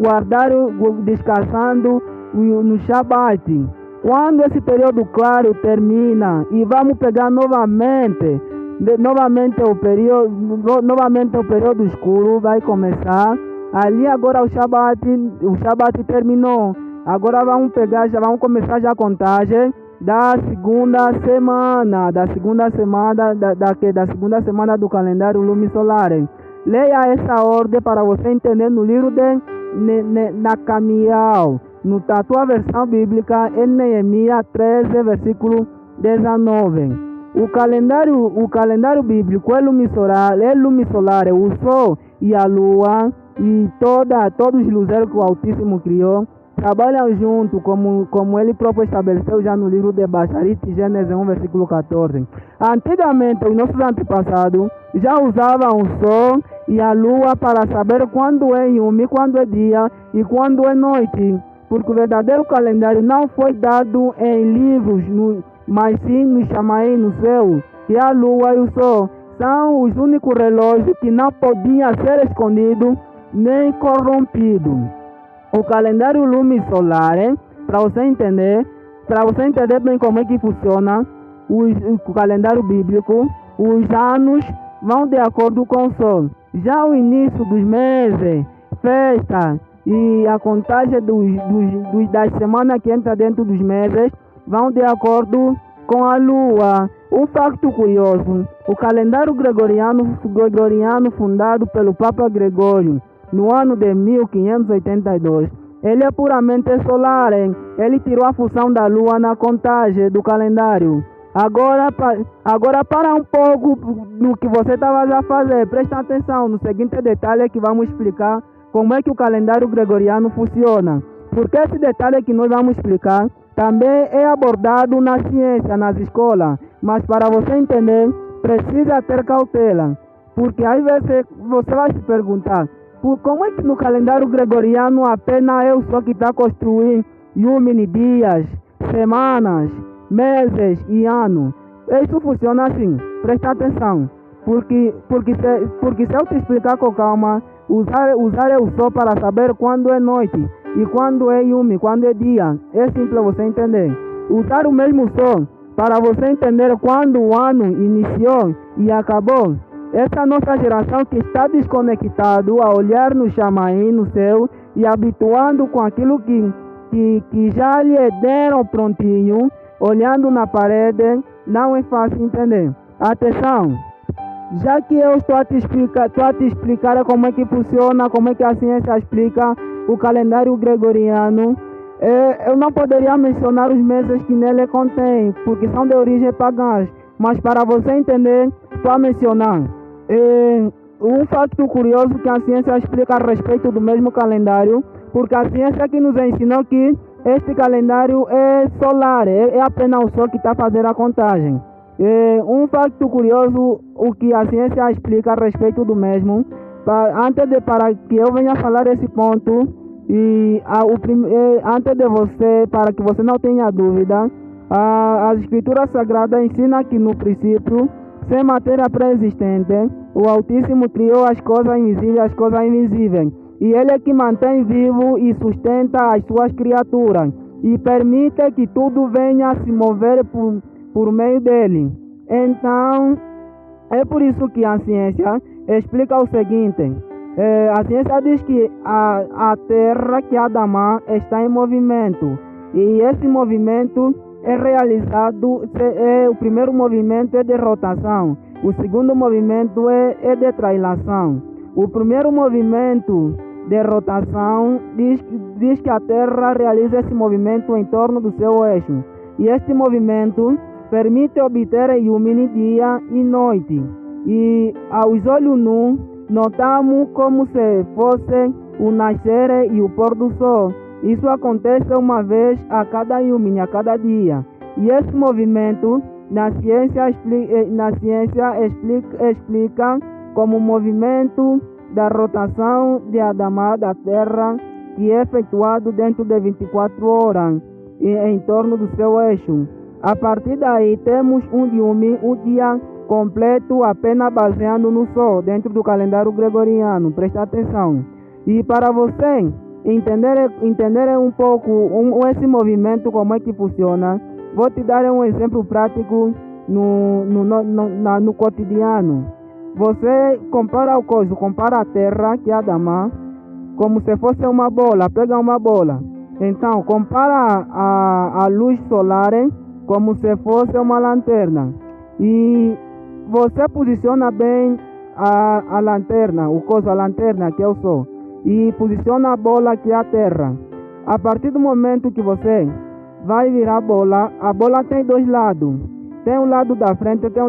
descansando no Shabat. Quando esse período claro termina e vamos pegar novamente o período escuro vai começar. Ali agora o Shabat terminou. Agora já vamos começar já a contagem da segunda semana do calendário lunisolar. Leia essa ordem para você entender no livro de Nakamiel, na tua versão bíblica, em Neemias 13, versículo 19. O calendário bíblico é lunisolar, o sol e a lua e todos os luzeiros que o Altíssimo criou trabalham junto, como ele próprio estabeleceu já no livro de Bacharit, Gênesis 1, versículo 14. Antigamente, os nossos antepassados já usavam o sol e a lua para saber quando é Yumi, quando é dia e quando é noite, porque o verdadeiro calendário não foi dado em livros, mas sim no Shamaim, no céu. E a lua e o sol são os únicos relógios que não podiam ser escondidos nem corrompidos. O calendário lunisolar, para você entender, para você entender bem como é que funciona o calendário bíblico, os anos vão de acordo com o sol. Já o início dos meses, festa e a contagem das semanas que entra dentro dos meses vão de acordo com a lua. Um facto curioso: o calendário gregoriano fundado pelo Papa Gregório no ano de 1582, ele é puramente solar, hein? Ele tirou a função da lua na contagem do calendário. Agora para um pouco do que você estava a fazer. Presta atenção no seguinte detalhe que vamos explicar como é que o calendário gregoriano funciona. Porque esse detalhe que nós vamos explicar também é abordado na ciência, nas escolas. Mas para você entender, precisa ter cautela. Porque às vezes você vai se perguntar, como é que no calendário gregoriano apenas é o sol que está construindo dias, semanas, meses e anos? Isso funciona assim, presta atenção. Porque se eu te explicar com calma, usar o sol para saber quando é noite e quando é quando é dia, é simples você entender. Usar o mesmo sol para você entender quando o ano iniciou e acabou. Essa nossa geração que está desconectado a olhar no chamaim, no céu, e habituando com aquilo que já lhe deram prontinho, olhando na parede, não é fácil entender. Atenção! Já que eu estou a te explicar como é que funciona, como é que a ciência explica o calendário gregoriano, eu não poderia mencionar os meses que nele contém, porque são de origem pagã, mas para você entender, estou a mencionar um facto curioso que a ciência explica a respeito do mesmo calendário, porque a ciência que nos ensinou que este calendário é solar, é apenas o sol que está a fazer a contagem. Um facto curioso, o que a ciência explica a respeito do mesmo, para que eu venha falar esse ponto, antes de você, para que você não tenha dúvida, as escrituras sagradas ensinam que no princípio, sem matéria pré-existente, o Altíssimo criou as coisas invisíveis e as coisas invisíveis. E Ele é que mantém vivo e sustenta as suas criaturas. E permite que tudo venha a se mover por meio dele. Então, é por isso que a ciência explica o seguinte. A ciência diz que a Terra, que é Adamá, está em movimento. E esse movimento é realizado, o primeiro movimento é de rotação, o segundo movimento é de translação. O primeiro movimento de rotação diz que a Terra realiza esse movimento em torno do seu eixo, e este movimento permite obter dia e noite, e aos olhos nus notamos como se fosse o nascer e o pôr do sol. Isso acontece uma vez a cada dia. E esse movimento na ciência explica como o movimento da rotação de Adamá da Terra, que é efetuado dentro de 24 horas em torno do seu eixo. A partir daí temos um dia completo apenas baseado no sol, dentro do calendário gregoriano. Presta atenção. E para você entender um pouco esse movimento, como é que funciona, vou te dar um exemplo prático no cotidiano. Você compara a Terra, que é Adamá, como se fosse uma bola. Pega uma bola. Então, compara a luz solar como se fosse uma lanterna. E você posiciona bem a lanterna, a lanterna que é o sol, e posiciona a bola que é a Terra. A partir do momento que você vai virar a bola tem dois lados. Tem um lado da frente, tem um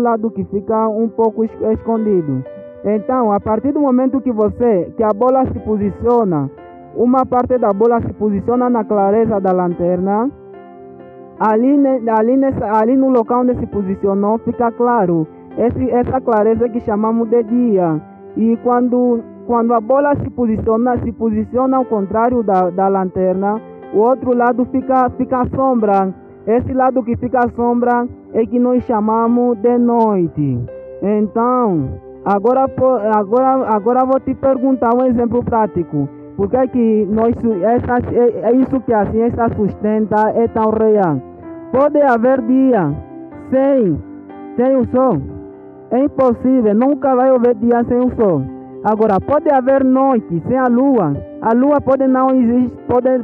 lado que fica um pouco escondido. Então, a partir do momento que a bola se posiciona, uma parte da bola se posiciona na clareza da lanterna, ali no local onde se posicionou fica claro. Essa clareza que chamamos de dia. E quando a bola se posiciona ao contrário da lanterna, o outro lado fica sombra. Esse lado que fica sombra é que nós chamamos de noite. Então, agora vou te perguntar um exemplo prático. Por que que é isso que a ciência sustenta é tão real? Pode haver dia sem o sol? É impossível, nunca vai haver dia sem o sol. Agora, pode haver noite sem a lua. A lua pode não existir,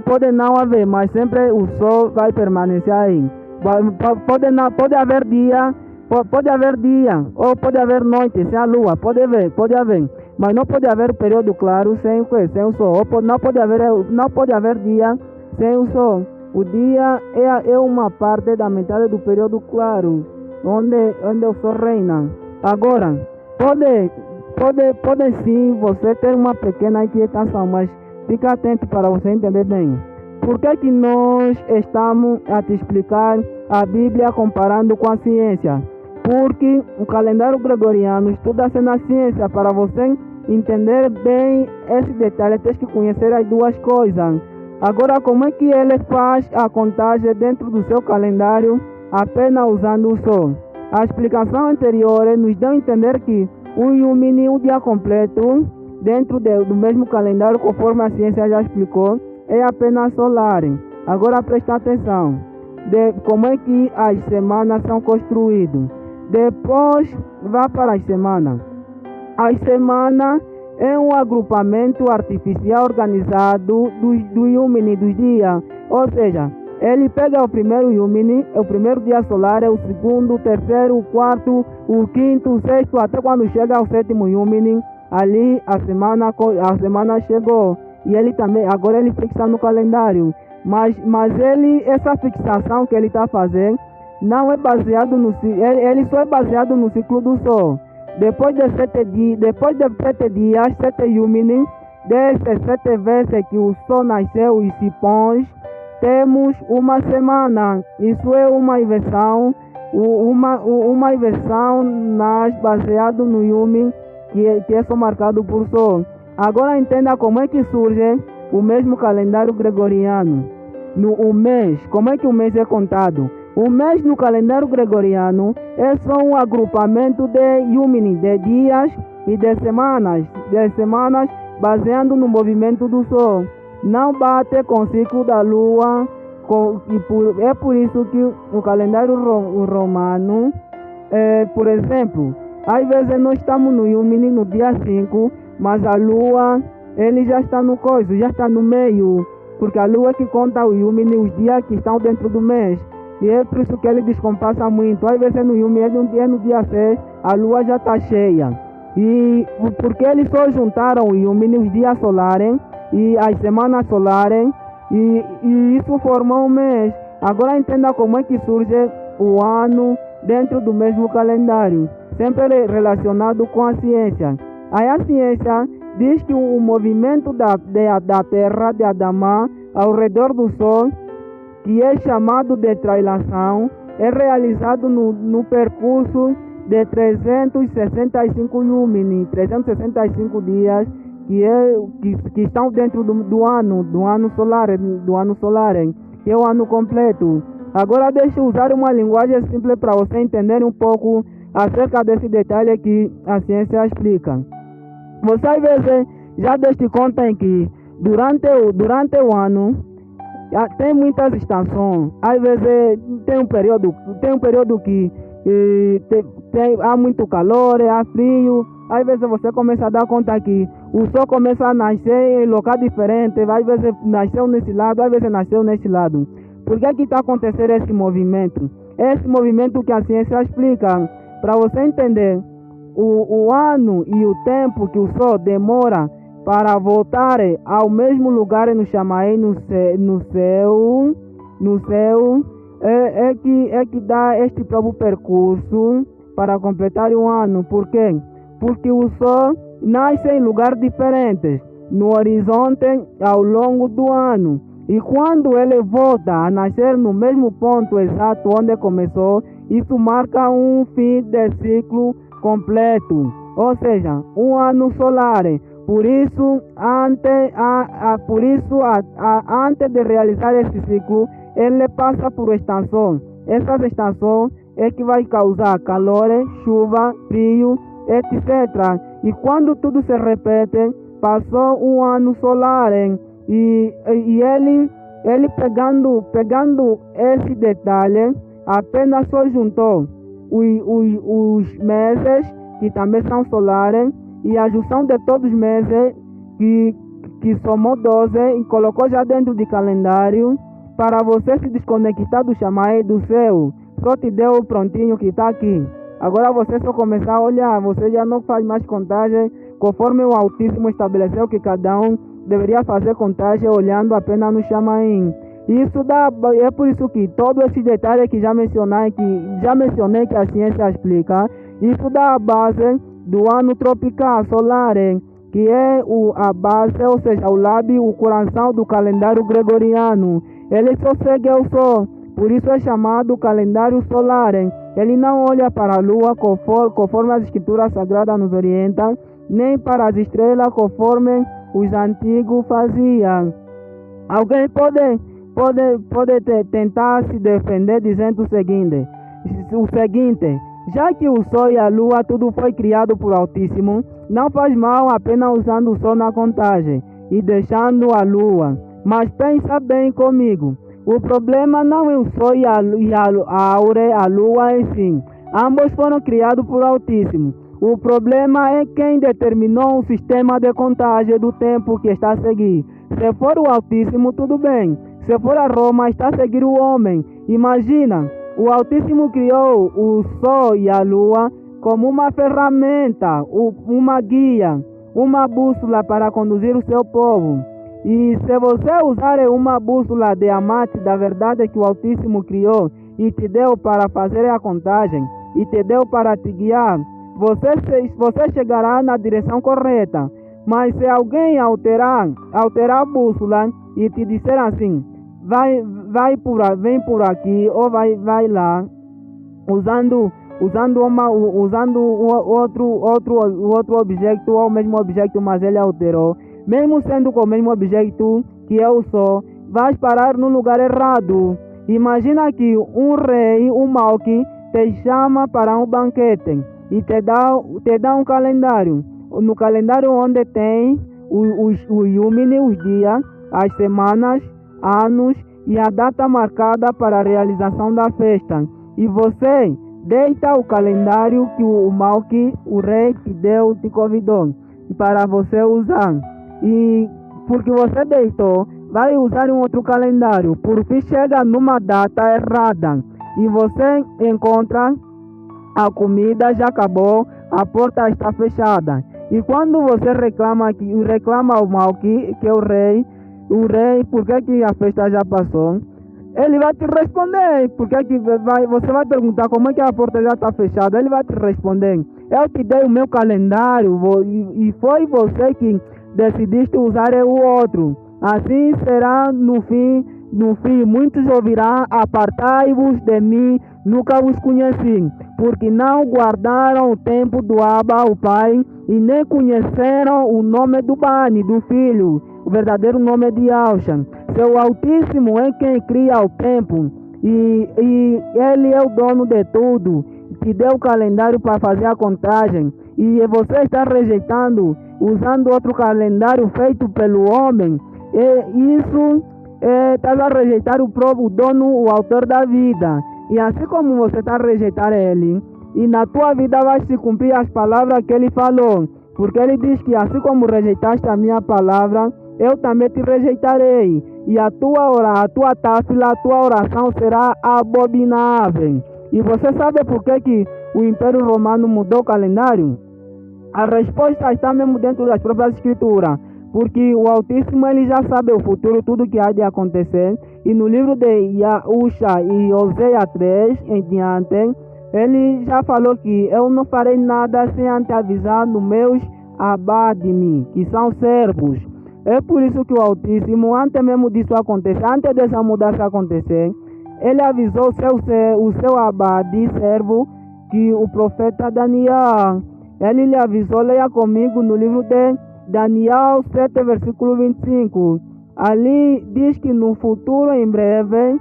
pode não haver, mas sempre o sol vai permanecer aí. Pode haver dia ou pode haver noite sem a lua, pode haver, mas não pode haver período claro sem o sol, não pode haver dia sem o sol. O dia é uma parte da metade do período claro, onde o sol reina. Agora, pode sim você ter uma pequena inquietação, mas fica atento para você entender bem. Por que nós estamos a te explicar a Bíblia comparando com a ciência? Porque o calendário gregoriano estuda-se na ciência. Para você entender bem esse detalhe, tem que conhecer as duas coisas. Agora, como é que ele faz a contagem dentro do seu calendário apenas usando o sol? A explicação anterior nos deu a entender que o Yumini, um dia completo, dentro do mesmo calendário, conforme a ciência já explicou, é apenas solar. Agora presta atenção de como é que as semanas são construídas. Depois vá para as semanas. As semanas é um agrupamento artificial organizado do Yumini, dos dias. Ou seja, ele pega o primeiro Yumini, o primeiro dia solar, o segundo, o terceiro, o quarto, o quinto, o sexto, até quando chega ao sétimo Yumini, ali a semana chegou. E ele também, agora ele fixa no calendário. Mas essa fixação que ele está fazendo não é baseado ele só é baseado no ciclo do sol. Depois de 7 dias, 7 Yumini, desses 7 vezes que o sol nasceu e se põe, temos uma semana. Isso é uma inversão, uma inversão baseado no Yumi, que é só marcado por sol. Agora entenda como é que surge o mesmo calendário gregoriano. O mês, como é que o mês é contado? O mês no calendário gregoriano é só um agrupamento de Yumini, de dias e de semanas baseado no movimento do sol. Não bate com o ciclo da lua, é por isso que o calendário romano, por exemplo, às vezes nós estamos no Yumini no dia 5, mas a lua, ele já está já está no meio, porque a lua é que conta o Yumini, os dias que estão dentro do mês. E é por isso que ele descompassa muito. Às vezes no Yumi é no dia 6, a lua já está cheia. E porque eles só juntaram o Yumi nos dias solares e as semanas solares, e isso formou um mês. Agora entenda como é que surge o ano dentro do mesmo calendário, sempre relacionado com a ciência. Aí a ciência diz que o movimento da Terra, de Adamá, ao redor do Sol, que é chamado de traslação, é realizado no percurso de 365 Yumini, 365 dias, que estão dentro do ano solar, que é o ano completo. Agora deixa eu usar uma linguagem simples para você entender um pouco acerca desse detalhe que a ciência explica. Você às vezes já deste conta em que durante o ano tem muitas estações. Às vezes tem um período que há muito calor, há frio. Às vezes você começa a dar conta que o sol começa a nascer em local diferente. Às vezes nasceu nesse lado, às vezes nasceu nesse lado. Por que está acontecendo esse movimento? Esse movimento que a ciência explica. Para você entender o ano e o tempo que o sol demora para voltar ao mesmo lugar no Chamaí, no céu, é que dá este próprio percurso para completar um ano. Por quê? Porque o Sol nasce em lugares diferentes no horizonte ao longo do ano. E quando ele volta a nascer no mesmo ponto exato onde começou, isso marca um fim de ciclo completo, ou seja, um ano solar. Por isso, antes de realizar esse ciclo, ele passa por estações. Essas estações é que vai causar calor, chuva, frio, etc. E quando tudo se repete, passou um ano solar, e ele pegando esse detalhe, apenas só juntou os meses, que também são solares, e a junção de todos os meses, que somou 12, e colocou já dentro de calendário, para você se desconectar do chamado do céu. Só te deu prontinho que está aqui. Agora você só começar a olhar, você já não faz mais contagem, conforme o Altíssimo estabeleceu que cada um deveria fazer contagem olhando apenas no chamaim. Isso é por isso que todos esses detalhes que já mencionei que a ciência explica, isso dá a base do ano tropical solar, que é a base, ou seja, o lábio, o coração do calendário gregoriano. Ele só segue o sol, por isso é chamado calendário solar. Ele não olha para a lua conforme as escrituras sagradas nos orientam, nem para as estrelas conforme os antigos faziam. Alguém pode tentar se defender dizendo o seguinte: já que o sol e a lua tudo foi criado por Altíssimo, não faz mal apenas usando o sol na contagem e deixando a lua. Mas pensa bem comigo, o problema não é o sol e a lua em si. Ambos foram criados por Altíssimo. O problema é quem determinou o sistema de contagem do tempo que está a seguir. Se for o Altíssimo, tudo bem. Se for a Roma, está a seguir o homem. Imagina, o Altíssimo criou o sol e a lua como uma ferramenta, uma guia, uma bússola para conduzir o seu povo. E se você usar uma bússola de amate da verdade que o Altíssimo criou e te deu para fazer a contagem, e te deu para te guiar, você chegará na direção correta. Mas se alguém alterar a bússola e te disser assim, vem por aqui ou vai lá, usando outro objeto ou o mesmo objeto, mas ele alterou, mesmo sendo com o mesmo objeto que é o sol, vais parar no lugar errado. Imagina que um rei, um Malki, te chama para um banquete e te dá um calendário. No calendário onde tem os Yumini, os dias, as semanas, anos e a data marcada para a realização da festa. E você deita o calendário que o Malki, o rei, te convidou para você usar. E porque você deitou, vai usar um outro calendário. Por fim chega numa data errada e você encontra a comida já acabou, a porta está fechada. E quando você reclama ao Malki, que é o rei, por que a festa já passou? Ele vai te responder, você vai perguntar como é que a porta já está fechada. Ele vai te responder: eu te dei o meu calendário e foi você que decidiste usar o outro. Assim será no fim, muitos ouvirão: apartai-vos de mim, nunca vos conheci, porque não guardaram o tempo do Abba, o Pai, e nem conheceram o nome do Bani, do Filho, o verdadeiro nome de Yahshua. Seu Altíssimo é quem cria o tempo, e Ele é o dono de tudo, que deu o calendário para fazer a contagem, e você está rejeitando, usando outro calendário feito pelo homem. Isso está a rejeitar o próprio dono, o autor da vida. E assim como você está a rejeitar ele, e na tua vida vai se cumprir as palavras que ele falou, porque ele diz que assim como rejeitaste a minha palavra, eu também te rejeitarei, e a tua tafila, a tua oração será abominável. E você sabe por que o Império Romano mudou o calendário? A resposta está mesmo dentro das próprias escrituras, porque o Altíssimo ele já sabe o futuro, tudo que há de acontecer. E no livro de Yahusha e Oséias 3 em diante, ele já falou que eu não farei nada sem antes avisar nos meus abadimi, que são servos. É por isso que o Altíssimo, antes mesmo disso acontecer, antes dessa mudança acontecer, ele avisou o seu abade, servo, que o profeta Daniel, ele lhe avisou, leia comigo no livro de Daniel 7, versículo 25. Ali diz que no futuro em breve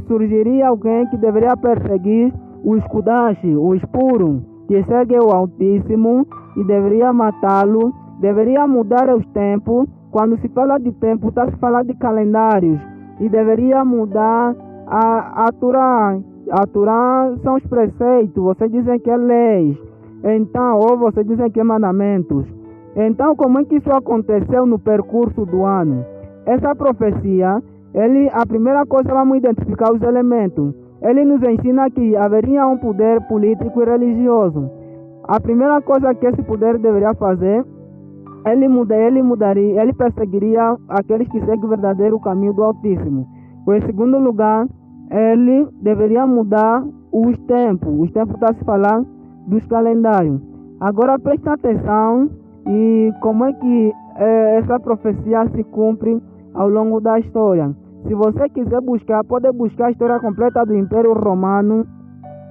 surgiria alguém que deveria perseguir os Kudashi, os puros, que segue o Altíssimo, e deveria matá-lo. Deveria mudar os tempos. Quando se fala de tempo, está se falando de calendários. E deveria mudar a Torá. A Torá são os preceitos. Vocês dizem que é leis. Então, ou vocês dizem que é mandamentos. Então, como é que isso aconteceu no percurso do ano? Essa profecia, a primeira coisa, vamos identificar os elementos. Ele nos ensina que haveria um poder político e religioso. A primeira coisa que esse poder deveria fazer, ele perseguiria aqueles que seguem o verdadeiro caminho do Altíssimo. Em segundo lugar, ele deveria mudar os tempos. Os tempos está se falando dos calendários. Agora preste atenção e como é que essa profecia se cumpre ao longo da história. Se você quiser buscar, pode buscar a história completa do Império Romano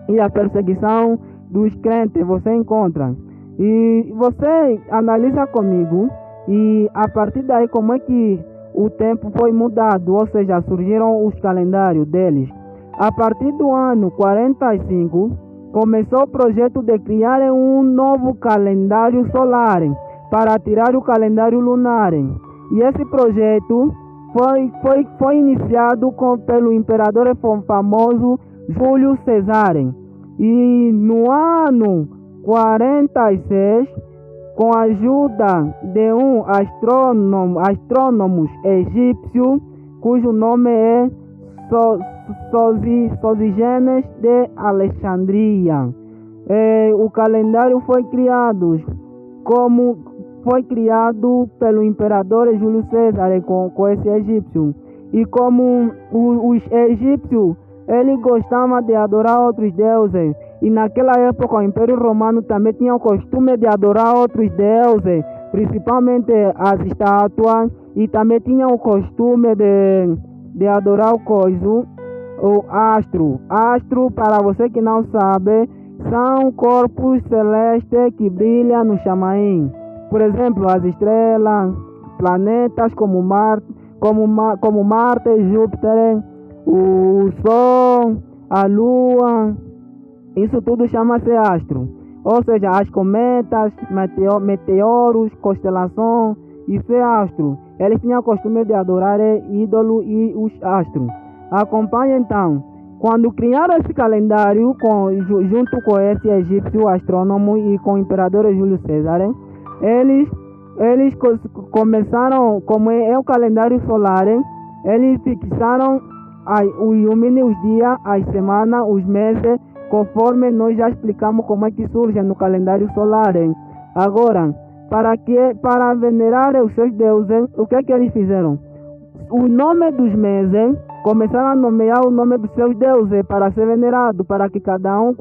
e a perseguição dos crentes, você encontra. E você analisa comigo e a partir daí como é que o tempo foi mudado, ou seja, surgiram os calendários deles. A partir do ano 45, começou o projeto de criar um novo calendário solar para tirar o calendário lunar. E esse projeto foi iniciado pelo imperador famoso Júlio César. E no ano 46, com a ajuda de um astrônomo egípcio, cujo nome é Sosígenes de Alexandria, o calendário foi criado pelo imperador Júlio César com esse egípcio. E como os egípcios, eles gostavam de adorar outros deuses. E naquela época o Império Romano também tinha o costume de adorar outros deuses, principalmente as estátuas. E também tinha o costume de adorar o astro. Astro, para você que não sabe, são corpos celestes que brilham no chamaim. Por exemplo, as estrelas, planetas como Marte, Júpiter, o Sol, a Lua, isso tudo chama-se astro. Ou seja, as cometas, meteoros, constelação, isso é astro. Eles tinham o costume de adorar ídolo e os astros. Acompanhe então. Quando criaram esse calendário junto com esse egípcio astrônomo e com o imperador Júlio César, eles começaram, como é o calendário solar, eles fixaram os dias, as semanas, os meses, conforme nós já explicamos como é que surge no calendário solar. Agora, para venerar os seus deuses, o que é que eles fizeram? O nome dos meses, começaram a nomear o nome dos seus deuses para ser venerado, para que cada um,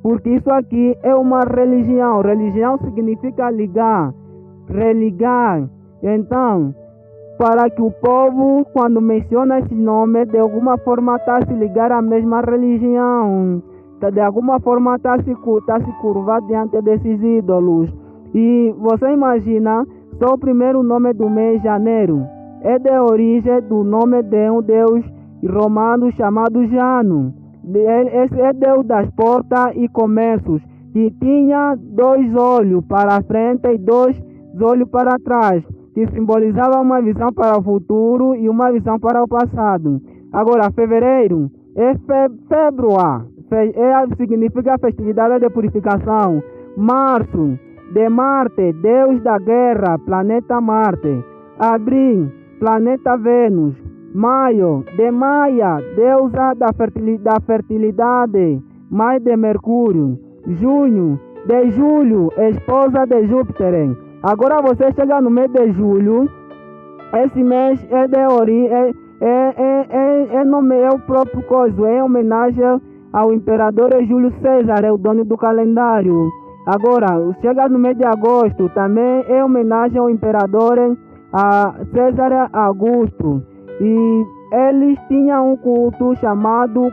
porque isso aqui é uma religião. Religião significa ligar, religar. Então, para que o povo, quando menciona esses nomes, de alguma forma está a se ligar à mesma religião. De alguma forma está a se curvar diante desses ídolos. E você imagina, só o primeiro nome do mês, janeiro, é de origem do nome de um deus romano chamado Jano. Esse é Deus das portas e comércios, que tinha 2 olhos para frente e 2 olhos para trás, que simbolizava uma visão para o futuro e uma visão para o passado. Agora, fevereiro é Februar, significa festividade de purificação. Março, de Marte, Deus da guerra, planeta Marte. Abril, planeta Vênus. Maio, de Maia, deusa da fertilidade, mãe de Mercúrio. Junho, de Julho, esposa de Júpiter. Agora você chega no mês de julho, esse mês é de origem, é o próprio coisa, é homenagem ao imperador Júlio César, é o dono do calendário. Agora, chega no mês de agosto, também é homenagem ao imperador a César Augusto. E eles tinham um culto chamado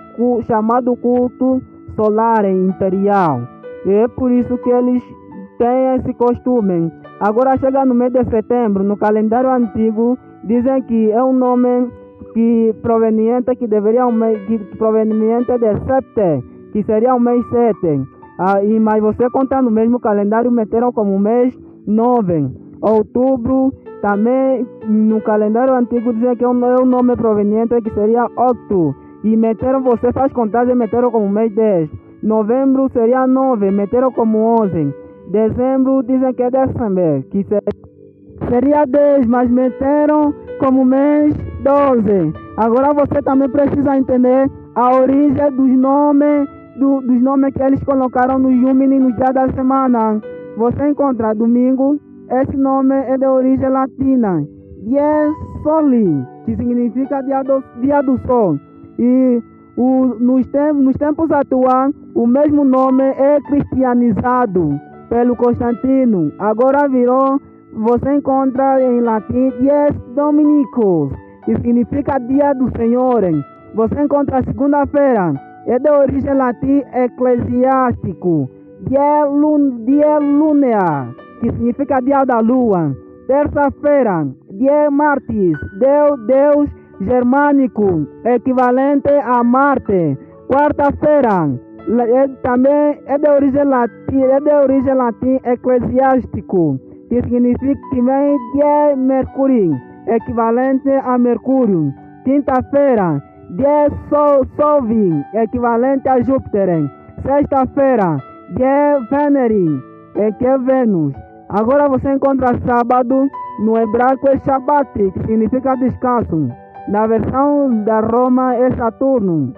culto solar imperial. E é por isso que eles têm esse costume. Agora chega no mês de setembro, no calendário antigo, dizem que é um nome proveniente de Septe, que seria o mês 7. Mas você conta no mesmo calendário, meteram como mês 9. Outubro, também no calendário antigo dizem que é um nome proveniente que seria Octo. E meteram, você faz contagem, meteram como mês 10. Novembro seria 9, meteram como 11. Dezembro dizem que é December, que seria 10, mas meteram como mês 12. Agora você também precisa entender a origem dos nomes que eles colocaram no Yumini no dia da semana. Você encontra domingo, esse nome é de origem latina, Dies Soli, que significa dia do sol. E nos tempos atuais, o mesmo nome é cristianizado pelo Constantino. Agora virou, você encontra em latim Dies Dominicus, que significa dia do Senhor. Você encontra segunda-feira, é de origem latim eclesiástico, Die Lunea, que significa dia da lua. Terça-feira, Die Martis, Deus germânico, equivalente a Marte. Quarta-feira, também é de origem latim eclesiástico, que significa que vem de Mercúrio, equivalente a Mercúrio. Quinta-feira, de Solvi, equivalente a Júpiter. Sexta-feira, de Venere, que é Vênus. Agora você encontra sábado, no hebraico é Shabbat, que significa descanso. Na versão da Roma é Saturno.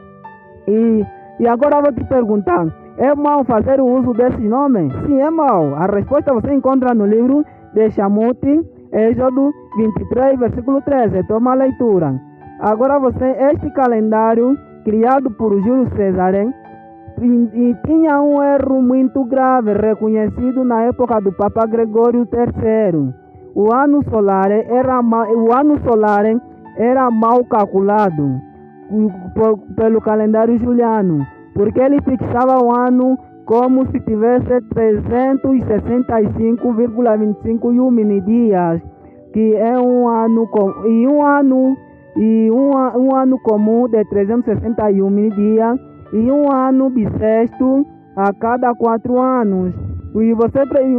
E agora eu vou te perguntar, é mal fazer o uso desses nomes? Sim, é mal. A resposta você encontra no livro de Shamuti, Êxodo 23, versículo 13. Toma a leitura. Agora este calendário, criado por Júlio César, e tinha um erro muito grave, reconhecido na época do Papa Gregório III. O ano solar era mal calculado pelo calendário juliano, porque ele fixava o ano como se tivesse 365,25 Yumini dias, que é um ano comum de 360 Yumini dias, e um ano bissexto a cada 4 anos. E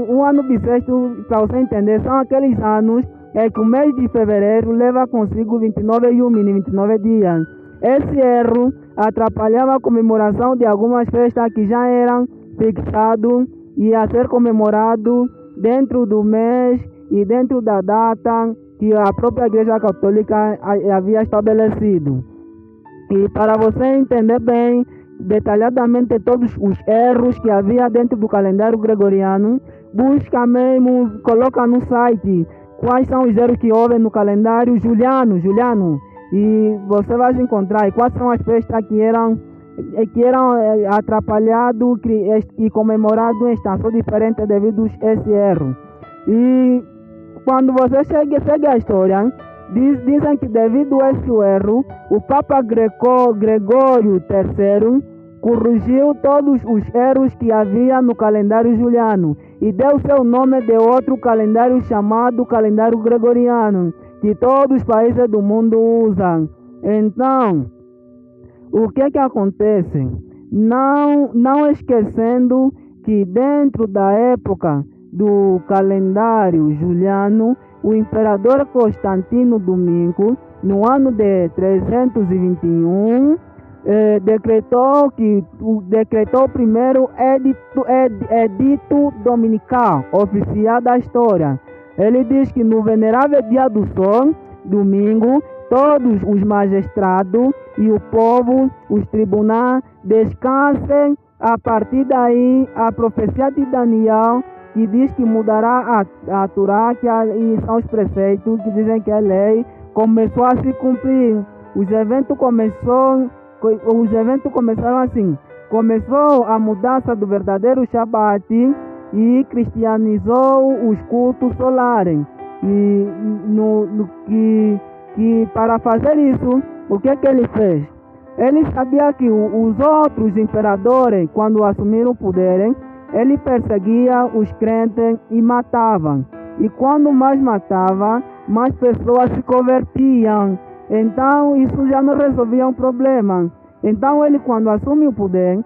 um ano bissexto, para você entender, são aqueles anos que o mês de fevereiro leva consigo 29 Yumini, 29 dias. Esse erro atrapalhava a comemoração de algumas festas que já eram fixadas e a ser comemorado dentro do mês e dentro da data que a própria Igreja Católica havia estabelecido. E para você entender bem, detalhadamente todos os erros que havia dentro do calendário gregoriano, busca mesmo, coloca no site quais são os erros que houve no calendário juliano, e você vai encontrar quais são as festas que eram atrapalhadas e comemoradas em estações diferentes devido a esse erro. E quando você segue a história, dizem que devido a esse erro, o Papa Gregório III corrigiu todos os erros que havia no calendário juliano e deu seu nome de outro calendário chamado calendário gregoriano, que todos os países do mundo usam. Então, o que acontece? Não esquecendo que dentro da época do calendário juliano, o imperador Constantino Domingo, no ano de 321, decretou o primeiro edito dominical oficial da história. Ele diz que no venerável dia do sol, domingo, todos os magistrados e o povo, os tribunais, descansem. A partir daí, a profecia de Daniel, que diz que mudará a Torá, e são os preceitos que dizem que é lei, começou a se cumprir. Os eventos começaram assim. Começou a mudança do verdadeiro Shabat e cristianizou os cultos solares. E para fazer isso, o que ele fez? Ele sabia que os outros imperadores, quando assumiram o poder, ele perseguia os crentes e matava. E quando mais matava, mais pessoas se convertiam. Então isso já não resolvia um problema. Então ele, quando assume o poder,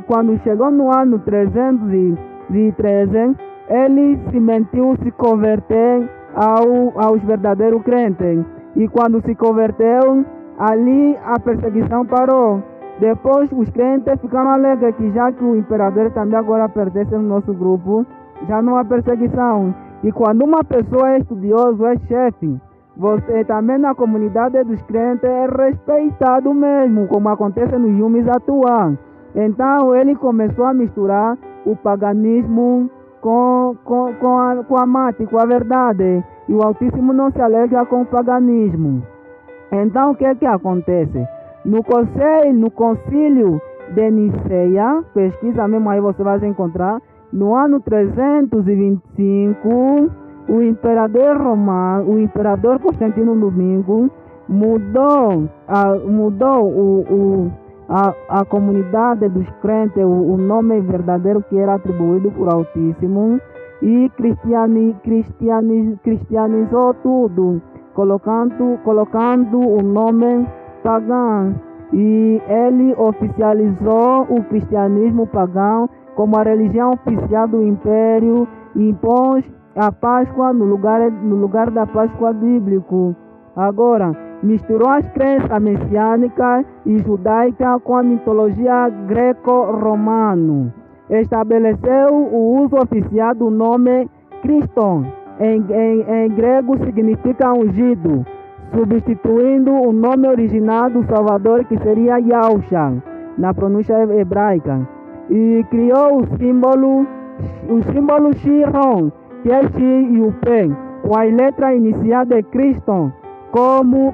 Quando chegou no ano 313, ele se mentiu se converter aos verdadeiros crentes. E quando se converteu, ali a perseguição parou. Depois os crentes ficaram alegres que já que o imperador também agora pertence ao nosso grupo, já não há perseguição. E quando uma pessoa é estudiosa, é chefe, você também na comunidade dos crentes é respeitado mesmo, como acontece nos Yumis atuais. Então ele começou a misturar o paganismo com a mate, com a verdade. E o Altíssimo não se alegra com o paganismo. Então o que é que acontece? No concílio de Niceia, pesquisa mesmo aí você vai encontrar, no ano 325, o imperador Constantino Domingo mudou a comunidade dos crentes, o nome verdadeiro que era atribuído por Altíssimo, e cristianizou tudo, colocando o nome pagão. E ele oficializou o cristianismo pagão como a religião oficial do império e impôs a Páscoa no lugar da Páscoa bíblico. Agora, misturou as crenças messiânicas e judaicas com a mitologia greco-romana. Estabeleceu o uso oficial do nome Cristo. Em grego significa ungido, substituindo o nome original do Salvador, que seria Yahusha, na pronúncia hebraica. E criou o símbolo Chiron, que é Chi e o P, com a letra inicial de Cristo, como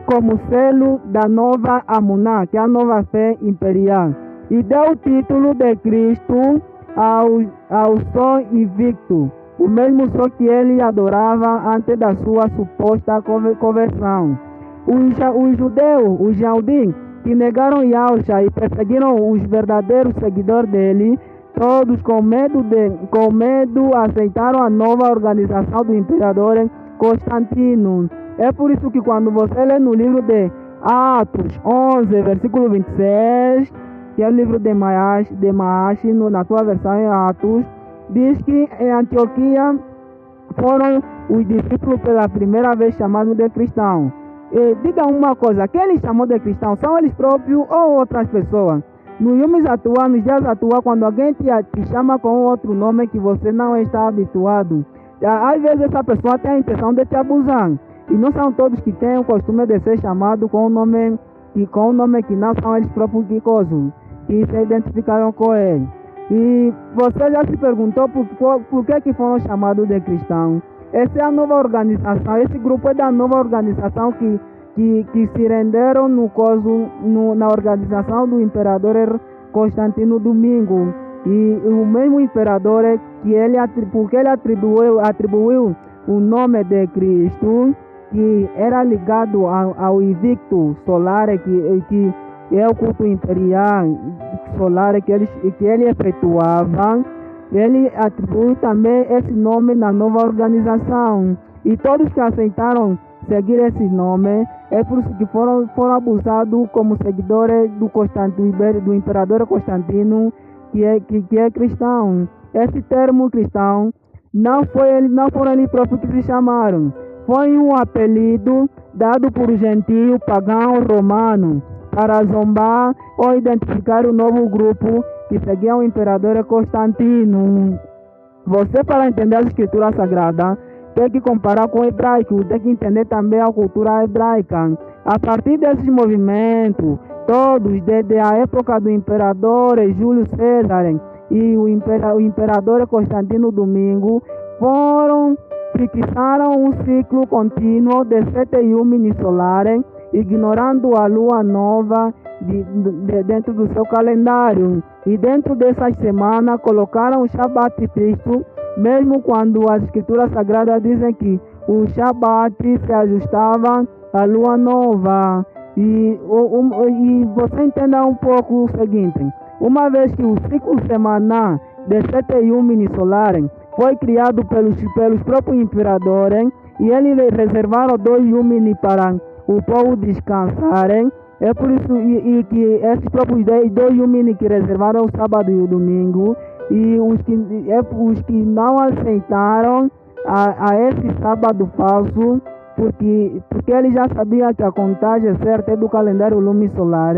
selo da nova Amuná, que é a nova fé imperial. E deu o título de Cristo ao Sol Invicto, o mesmo sol que ele adorava antes da sua suposta conversão. Os judeus, os Jaudim, que negaram Yahusha e perseguiram os verdadeiros seguidores dele, todos com medo aceitaram a nova organização do imperador Constantino. É por isso que quando você lê no livro de Atos 11, versículo 26, que é o livro de Maashi, na sua versão em Atos, diz que em Antioquia foram os discípulos pela primeira vez chamados de cristãos. E diga uma coisa, quem ele chamou de cristão, são eles próprios ou outras pessoas? Nos dias atuais, quando alguém te chama com outro nome que você não está habituado, às vezes essa pessoa tem a intenção de te abusar. E não são todos que têm o costume de ser chamados com um nome que não são eles próprios que se identificaram com ele. E você já se perguntou por que foram chamados de cristãos? Essa é a nova organização, esse grupo é da nova organização que se renderam na organização do imperador Constantino Domingo. E o mesmo imperador porque ele atribuiu o nome de Cristo, que era ligado ao invicto solar, que é o culto imperial solar que ele efetuava. Ele atribuiu também esse nome na nova organização. E todos que aceitaram seguir esse nome, é por isso que foram abusados como seguidores do imperador Constantino, que é cristão. Esse termo cristão não foram eles próprios que se chamaram. Foi um apelido dado por gentio pagão romano para zombar ou identificar o novo grupo que seguia o imperador Constantino. Você, para entender a escritura sagrada, tem que comparar com o hebraico, tem que entender também a cultura hebraica. A partir desses movimentos, todos, desde a época do imperador Júlio César e o imperador Constantino Domingo, fixaram um ciclo contínuo de 7 Yumis solares, ignorando a lua nova dentro do seu calendário. E dentro dessas semanas colocaram o Shabat fixo, mesmo quando as escrituras sagradas dizem que o Shabat se ajustava à lua nova. E você entenda um pouco o seguinte: uma vez que o ciclo semanal de 7 Yumis solares foi criado pelos próprios imperadores, e eles reservaram 2 Yumis para o povo descansarem, É por isso e que esses próprios dois Yumini que reservaram o sábado e o domingo, e os que não aceitaram a esse sábado falso, porque eles já sabiam que a contagem certa é do calendário lunisolar,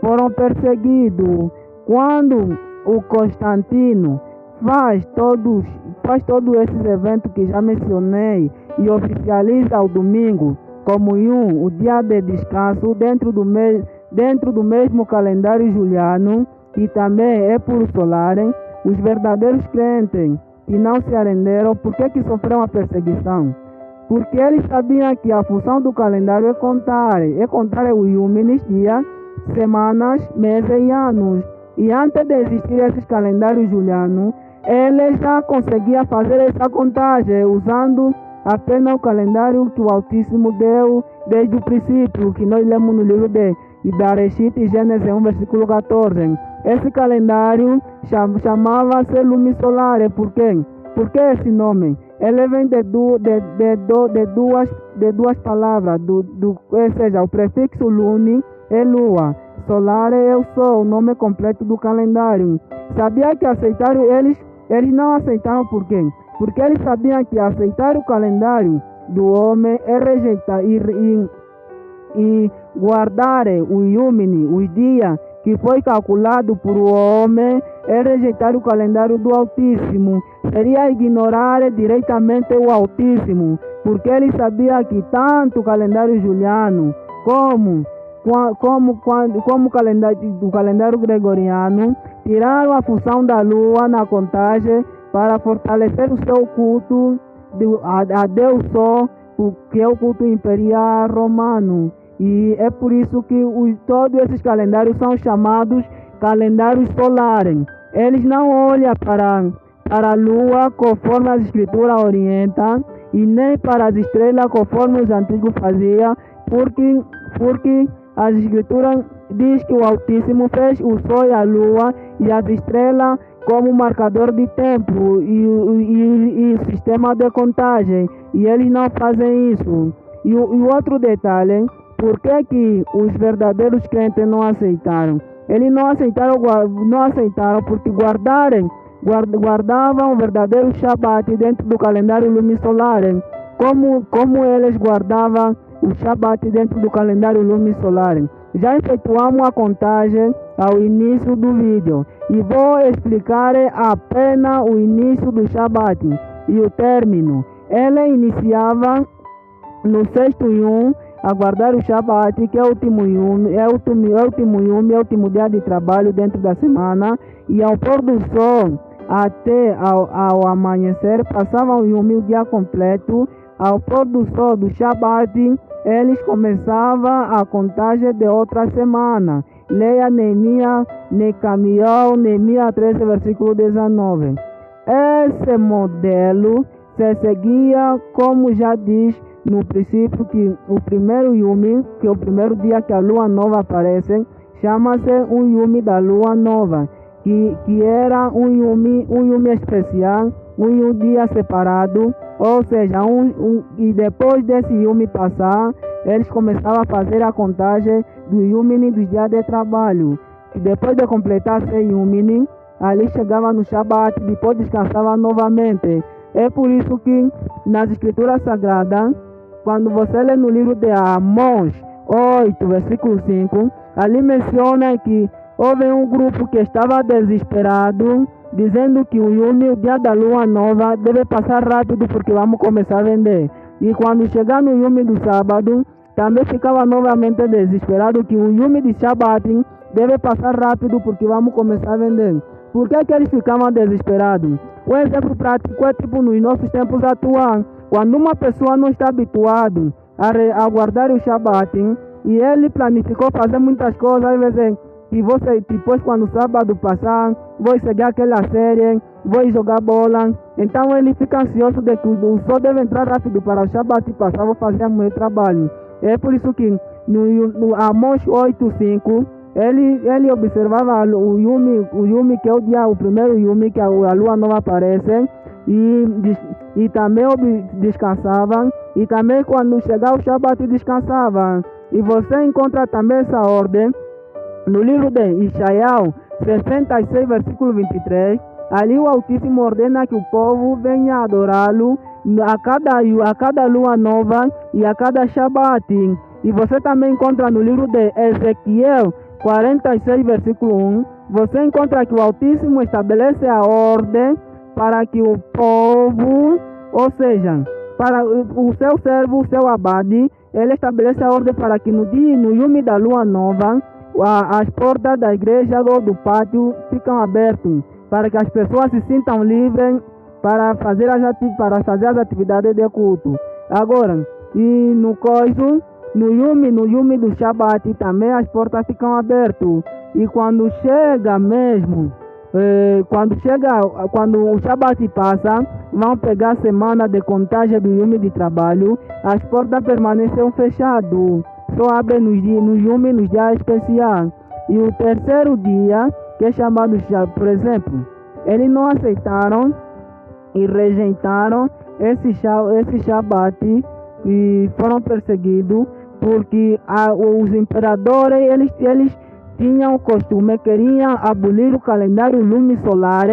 foram perseguidos. Quando o Constantino faz todos esses eventos que já mencionei e oficializa o domingo como o dia de descanso dentro do mesmo calendário juliano, e também é puro solar, os verdadeiros crentes que não se arrenderam, por que sofreram a perseguição? Porque eles sabiam que a função do calendário é contar os Yuminis, dias, semanas, meses e anos. E antes de existir esses calendários julianos, eles já conseguiam fazer essa contagem usando apenas o calendário que o Altíssimo deu desde o princípio, que nós lemos no livro de Bereshit, Gênesis 1, versículo 14. Esse calendário chamava-se lunisolar. Por quê? Por que esse nome? Ele vem de duas palavras, ou seja, o prefixo luni é lua, solar é o sol, o nome completo do calendário. Sabia que aceitaram eles não aceitaram por quê? Porque eles sabiam que aceitar o calendário do homem é rejeitar e guardar o Yumini, os dias que foi calculado por o homem, é rejeitar o calendário do Altíssimo. Seria ignorar diretamente o Altíssimo, porque ele sabia que tanto o calendário juliano como o calendário gregoriano tiraram a função da lua na contagem para fortalecer o seu culto a Deus Sol, que é o culto imperial romano. E é por isso que todos esses calendários são chamados calendários solares. Eles não olham para a lua conforme as escrituras orientam, e nem para as estrelas conforme os antigos faziam, porque as escrituras diz que o Altíssimo fez o sol e a lua e as estrelas como marcador de tempo e sistema de contagem, e eles não fazem isso. E o outro detalhe, por que os verdadeiros crentes não aceitaram? Eles não aceitaram porque guardavam o verdadeiro Shabat dentro do calendário lunisolar, como eles guardavam o Shabat dentro do calendário lunisolar. Já efetuamos a contagem ao início do vídeo e vou explicar apenas o início do Shabat e o término. Ele iniciava no sexto Yom, a guardar o Shabat, que é o último Yom, é o último dia de trabalho dentro da semana, e ao pôr do sol até ao amanhecer passavam o Yom, o dia completo. Ao pôr do sol do Shabat, eles começavam a contagem de outra semana. Leia Neemias 13, versículo 19. Esse modelo se seguia, como já diz no princípio, que o primeiro Yumi, que é o primeiro dia que a lua nova aparece, chama-se um Yumi da lua nova, que era um Yumi especial, um dia separado, ou seja, e depois desse Yumi passar, eles começavam a fazer a contagem do Yumi dos dias de trabalho. E depois de completar esse Yumi, ali chegava no Shabat, depois descansava novamente. É por isso que nas escrituras sagradas, quando você lê no livro de Amós 8, versículo 5, ali menciona que houve um grupo que estava desesperado, dizendo que o Yumi, o dia da lua nova, deve passar rápido porque vamos começar a vender. E quando chegar no Yumi do sábado, também ficava novamente desesperado que o Yumi de Shabat deve passar rápido porque vamos começar a vender. Por que eles ficavam desesperados? O exemplo prático é tipo nos nossos tempos atuais. Quando uma pessoa não está habituada a guardar o Shabat e ele planificou fazer muitas coisas, às vezes, e você, depois quando o sábado passar, vou seguir aquela série, vou jogar bola, então ele fica ansioso de que o sol deve entrar rápido para o Shabat passar, vou fazer o meu trabalho. É por isso que no Amós 8:5, ele observava o Yumi, que é o primeiro Yumi que a lua nova aparece, e também descansava, e também quando chegava o Shabat descansava. E você encontra também essa ordem no livro de Isaías 66, versículo 23. Ali o Altíssimo ordena que o povo venha adorá-lo a cada lua nova e a cada Shabat. E você também encontra no livro de Ezequiel 46, versículo 1. Você encontra que o Altíssimo estabelece a ordem para que o povo, ou seja, para o seu servo, o seu abade, ele estabelece a ordem para que no Yom da lua nova, as portas da igreja ou do pátio ficam abertas, para que as pessoas se sintam livres para fazer as atividades de culto. Agora, e no Yom do Shabat também as portas ficam abertas. E quando chega mesmo, quando o Shabat passa, vão pegar a semana de contagem do Yom de trabalho, as portas permanecem fechadas, só abrem no Yom nos dias especiais. E o terceiro dia, que é chamado, por exemplo, eles não aceitaram e rejeitaram esse Shabat e foram perseguidos, porque os imperadores, eles tinham o costume, queriam abolir o calendário lunisolar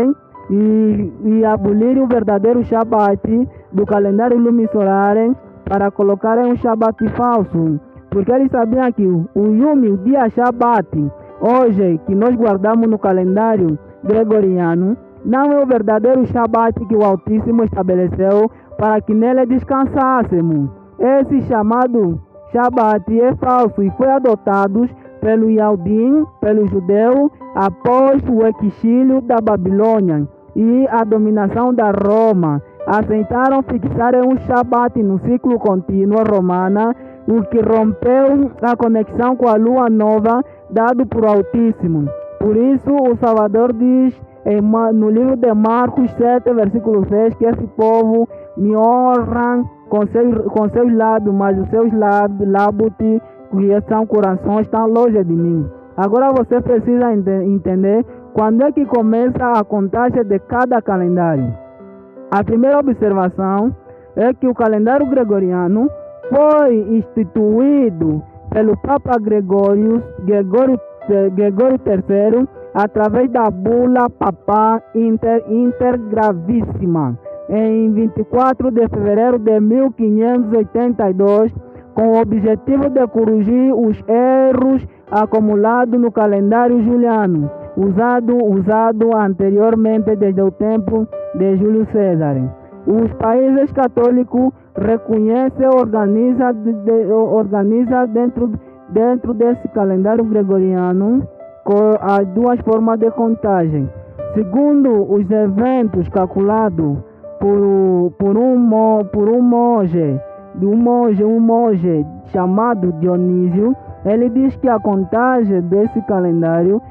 e abolir o verdadeiro Shabat do calendário lunisolar para colocar um Shabat falso, porque eles sabiam que o Yom, o dia Shabat, hoje que nós guardamos no calendário gregoriano, não é o verdadeiro Shabat que o Altíssimo estabeleceu para que nele descansássemos. Esse chamado Shabat é falso e foi adotado pelo Yahudim, pelo judeu, após o exílio da Babilônia e a dominação da Roma. Aceitaram fixar um Shabat no ciclo contínuo romano, o que rompeu a conexão com a lua nova dado por Altíssimo. Por isso, o Salvador diz no livro de Marcos 7, versículo 6, que esse povo me honra com seus lábios, mas os seus lábios que são corações estão longe de mim. Agora você precisa entender quando é que começa a contagem de cada calendário. A primeira observação é que o calendário gregoriano foi instituído pelo Papa Gregório III através da bula papal Intergravíssima em 24 de fevereiro de 1582, com o objetivo de corrigir os erros acumulados no calendário juliano, usado anteriormente desde o tempo de Júlio César. Os países católicos reconhecem e organizam dentro desse calendário gregoriano com as duas formas de contagem. Segundo os eventos calculados por um monge chamado Dionísio, ele diz que a contagem desse calendário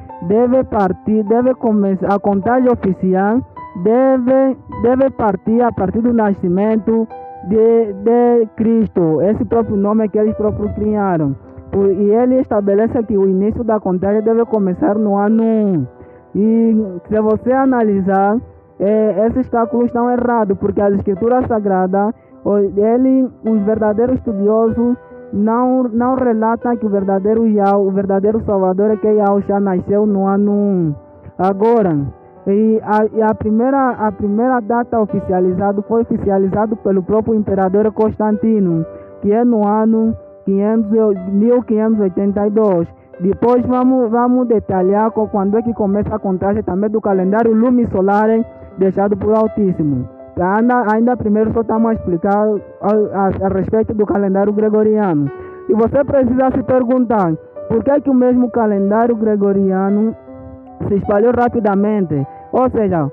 a contagem oficial deve partir a partir do nascimento de Cristo, esse próprio nome que eles próprios criaram. E ele estabelece que o início da contagem deve começar no ano 1. E se você analisar, esses cálculos estão errados, porque as escrituras sagradas, os verdadeiros estudiosos não relatam que o verdadeiro o Salvador é que Yahushua nasceu no ano 1. Agora, a primeira data oficializada foi oficializada pelo próprio imperador Constantino, que é no ano 1582. Depois vamos detalhar quando é que começa a contagem também do calendário lunisolar deixado por Altíssimo. Ainda primeiro só estamos a explicar a respeito do calendário gregoriano. E você precisa se perguntar, por que o mesmo calendário gregoriano se espalhou rapidamente? Ou seja,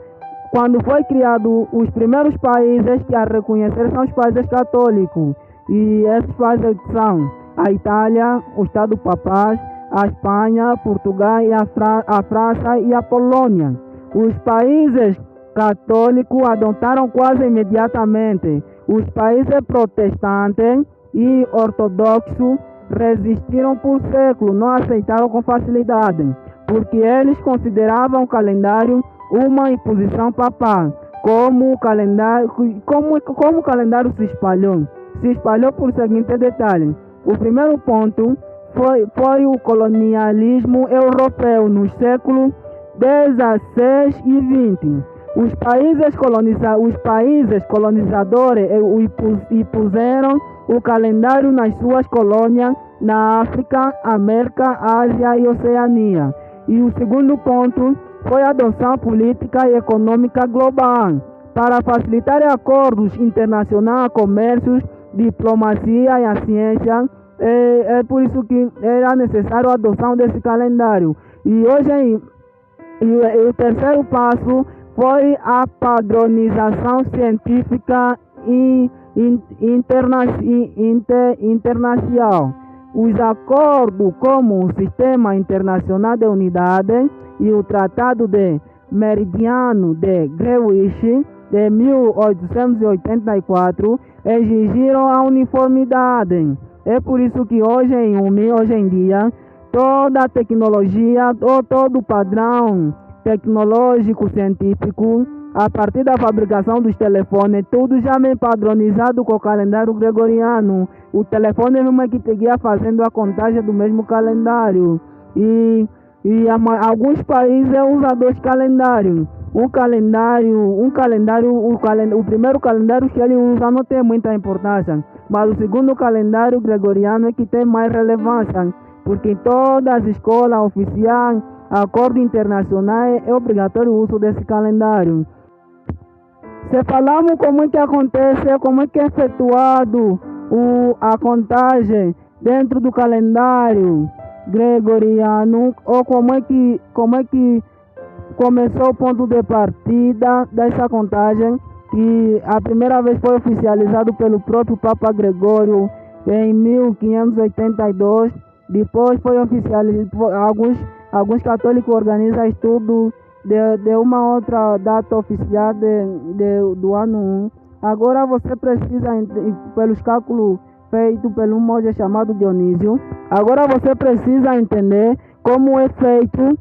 quando foi criado, os primeiros países que a reconhecer são os países católicos. E esses países são a Itália, o Estado Papal, a Espanha, Portugal, e a França e a Polônia. Os países católicos adotaram quase imediatamente. Os países protestantes e ortodoxos resistiram por séculos, não aceitaram com facilidade, porque eles consideravam o calendário uma imposição papal. Como o calendário se espalhou? Se espalhou por seguinte detalhe: O primeiro ponto foi o colonialismo europeu nos séculos 16 e 20. Os países colonizadores puseram o calendário nas suas colônias na África, América, Ásia e Oceania. E o segundo ponto foi a adoção política e econômica global para facilitar acordos internacionais, comércios, diplomacia e a ciência. É por isso que era necessário a adoção desse calendário. E o terceiro passo foi a padronização científica internacional. Os acordos como o Sistema Internacional de Unidade e o Tratado de Meridiano de Greenwich de 1884 exigiram a uniformidade. É por isso que hoje em dia, toda a tecnologia, todo o padrão tecnológico científico, a partir da fabricação dos telefones, tudo já vem padronizado com o calendário gregoriano. O telefone mesmo é que seguia fazendo a contagem do mesmo calendário. Alguns países usam dois calendários. O primeiro calendário que ele usa não tem muita importância, mas o segundo calendário gregoriano é que tem mais relevância, porque em todas as escolas oficiais, acordo internacional, é obrigatório o uso desse calendário. Se falamos como é que acontece, como é que é efetuado a contagem dentro do calendário gregoriano, ou como é que começou o ponto de partida dessa contagem, que a primeira vez foi oficializado pelo próprio Papa Gregório em 1582, depois foi oficializado, alguns católicos organizam estudo de uma outra data oficial do ano 1. Agora você precisa, pelos cálculos feitos pelo monge chamado Dionísio, agora você precisa entender como é feito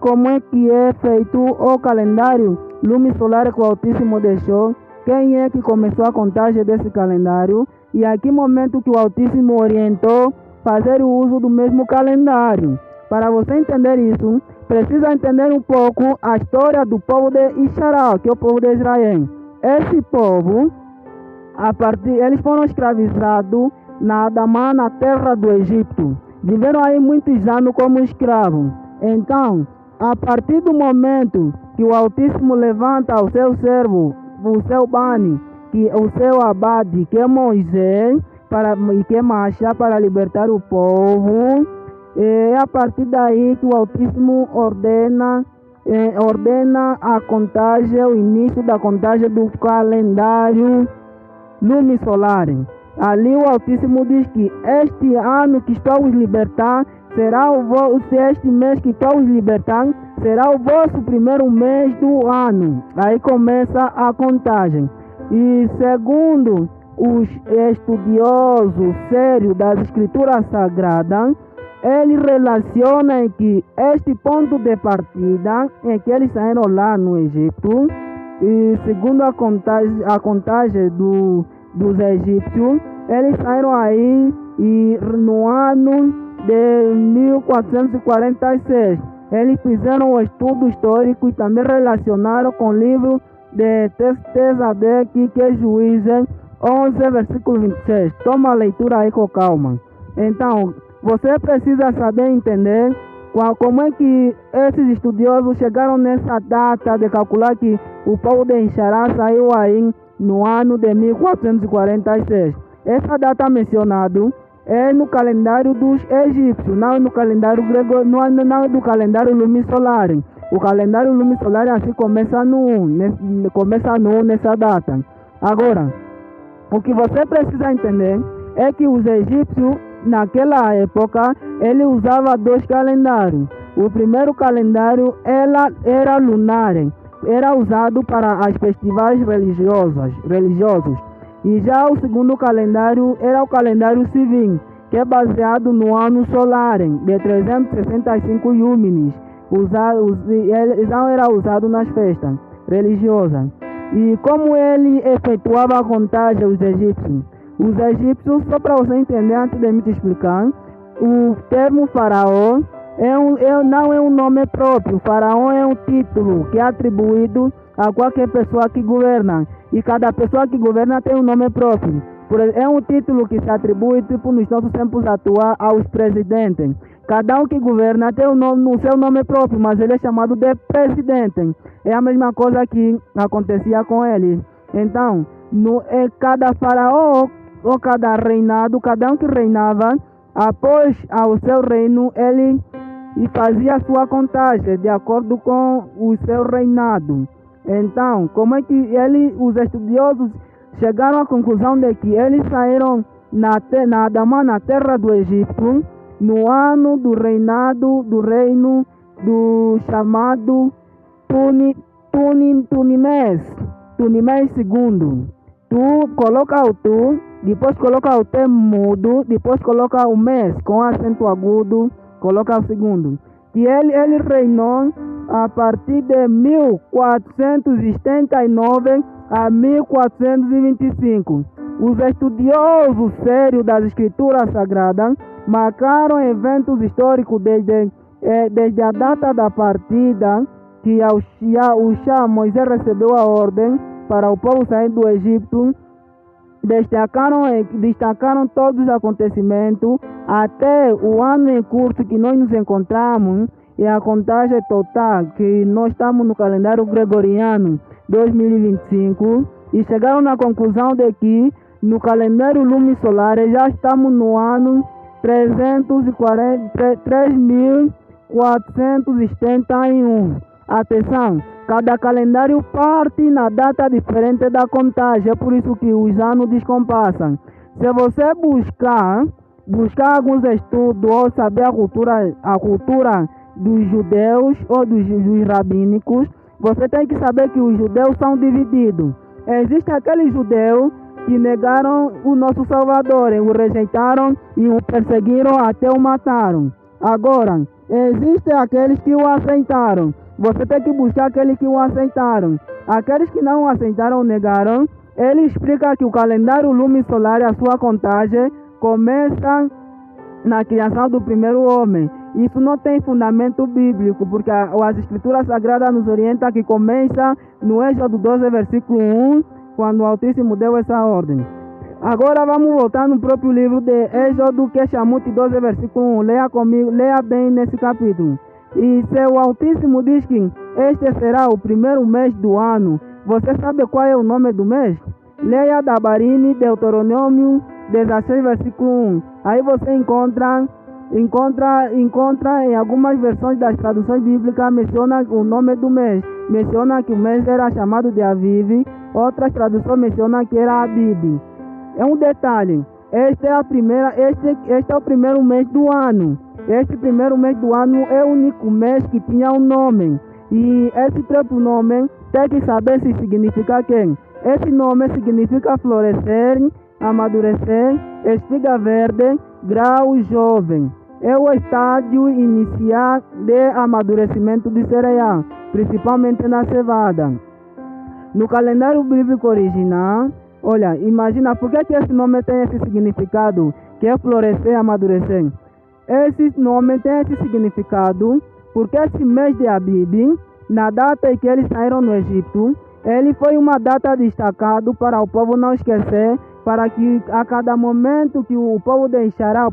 como é que é feito o calendário lunisolar que o Altíssimo deixou, quem é que começou a contagem desse calendário e a que momento que o Altíssimo orientou fazer o uso do mesmo calendário. Para você entender isso, precisa entender um pouco a história do povo de Israel, que é o povo de Israel. Esse povo, eles foram escravizados na Adamá, na terra do Egito. Viveram aí muitos anos como escravos. Então, a partir do momento que o Altíssimo levanta o seu servo, o seu Bani, o seu abade, que é Moisés, e que é Mashiach, para libertar o povo, é a partir daí que o Altíssimo ordena a contagem, o início da contagem do calendário lunisolar. Ali o Altíssimo diz que este ano que estou a os libertar este mês que estou a os libertar será o vosso primeiro mês do ano. Aí começa a contagem. E segundo os estudiosos sérios das Escrituras Sagradas, eles relacionam que este ponto de partida em que eles saíram lá no Egito, e segundo a contagem dos egípcios, eles saíram aí e no ano de 1446. Eles fizeram um estudo histórico e também relacionaram com o livro de Tesadec, que é Juízes 11, versículo 26. Toma a leitura aí com calma. Então, você precisa saber entender como é que esses estudiosos chegaram nessa data de calcular que o povo de Israel saiu aí no ano de 1446. Essa data mencionada é no calendário dos egípcios, não é no calendário grego, não é do calendário lunisolar. O calendário lunisolar assim começa nessa data. Agora, o que você precisa entender é que os egípcios, naquela época, eles usavam dois calendários. O primeiro calendário era lunar, era usado para as festivais religiosos. E já o segundo calendário era o calendário civil, que é baseado no ano solar, de 365 Iúmenes. Era usado nas festas religiosas. E como ele efetuava a contagem, os egípcios? Os egípcios, só para você entender antes de me te explicar, o termo faraó não é um nome próprio. Faraó é um título que é atribuído a qualquer pessoa que governa. E cada pessoa que governa tem um nome próprio. É um título que se atribui, tipo nos nossos tempos atuais, aos presidentes. Cada um que governa tem o seu nome próprio, mas ele é chamado de presidente. É a mesma coisa que acontecia com ele. Então, cada faraó ou cada reinado, cada um que reinava, após ao seu reino, ele fazia a sua contagem de acordo com o seu reinado. Então, como é que os estudiosos chegaram à conclusão de que eles saíram na terra do Egito, no ano do reinado do reino do chamado Tunimés II. Tu coloca o tu, depois coloca o T mudo, depois coloca o mês com acento agudo, coloca o segundo. Que ele reinou a partir de 1479 a 1425. Os estudiosos sérios das escrituras sagradas marcaram eventos históricos desde a data da partida que o Shah Moisés recebeu a ordem para o povo sair do Egito. Destacaram todos os acontecimentos até o ano em curso que nós nos encontramos e a contagem total, que nós estamos no calendário gregoriano 2025, e chegaram na conclusão de que no calendário lunisolar já estamos no ano 3.471. Atenção, cada calendário parte na data diferente da contagem, é por isso que os anos descompassam. Se você buscar alguns estudos ou saber a cultura dos judeus ou dos rabínicos, você tem que saber que os judeus são divididos. Existe aqueles judeus que negaram o nosso Salvador, o rejeitaram e o perseguiram até o mataram. Agora, existem aqueles que o aceitaram. Você tem que buscar aqueles que o aceitaram. Aqueles que não aceitaram, negaram, ele explica que o calendário lunisolar, a sua contagem, começa na criação do primeiro homem. Isso não tem fundamento bíblico, porque as escrituras sagradas nos orientam que começa no Êxodo 12, versículo 1, quando o Altíssimo deu essa ordem. Agora vamos voltar no próprio livro de Êxodo, que é Shamut 12, versículo 1. Leia comigo, leia bem nesse capítulo. E se o Altíssimo diz que este será o primeiro mês do ano, você sabe qual é o nome do mês? Leia Dabarim, Deuteronômio 16, versículo 1. Aí você encontra em algumas versões das traduções bíblicas, menciona o nome do mês. Menciona que o mês era chamado de Aviv. Outras traduções mencionam que era Abib. É um detalhe. Este é o primeiro mês do ano. Este primeiro mês do ano é o único mês que tinha um nome. E esse próprio nome tem que saber se significa quem. Esse nome significa florescer, amadurecer, espiga verde, grau jovem. É o estágio inicial de amadurecimento de cereal, principalmente na cevada. No calendário bíblico original, olha, imagina por que esse nome tem esse significado, que é florescer e amadurecer. Esse nome tem esse significado porque esse mês de Abib, na data em que eles saíram no Egito, ele foi uma data destacada para o povo não esquecer, para que a cada momento que o povo de Israel,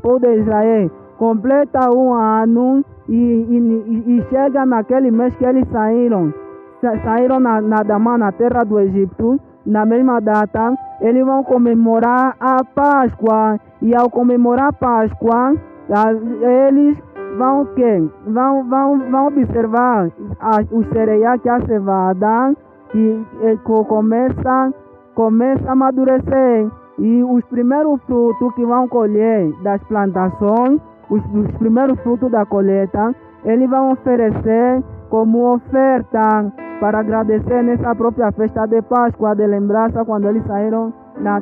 completa um ano e chega naquele mês que eles saíram na terra do Egito, na mesma data, eles vão comemorar a Páscoa. E ao comemorar a Páscoa, eles vão observar os cereais, que a cevada que começa a amadurecer. E os primeiros frutos que vão colher das plantações, os primeiros frutos da colheita, eles vão oferecer como oferta para agradecer nessa própria festa de Páscoa, de lembrança, quando eles saíram na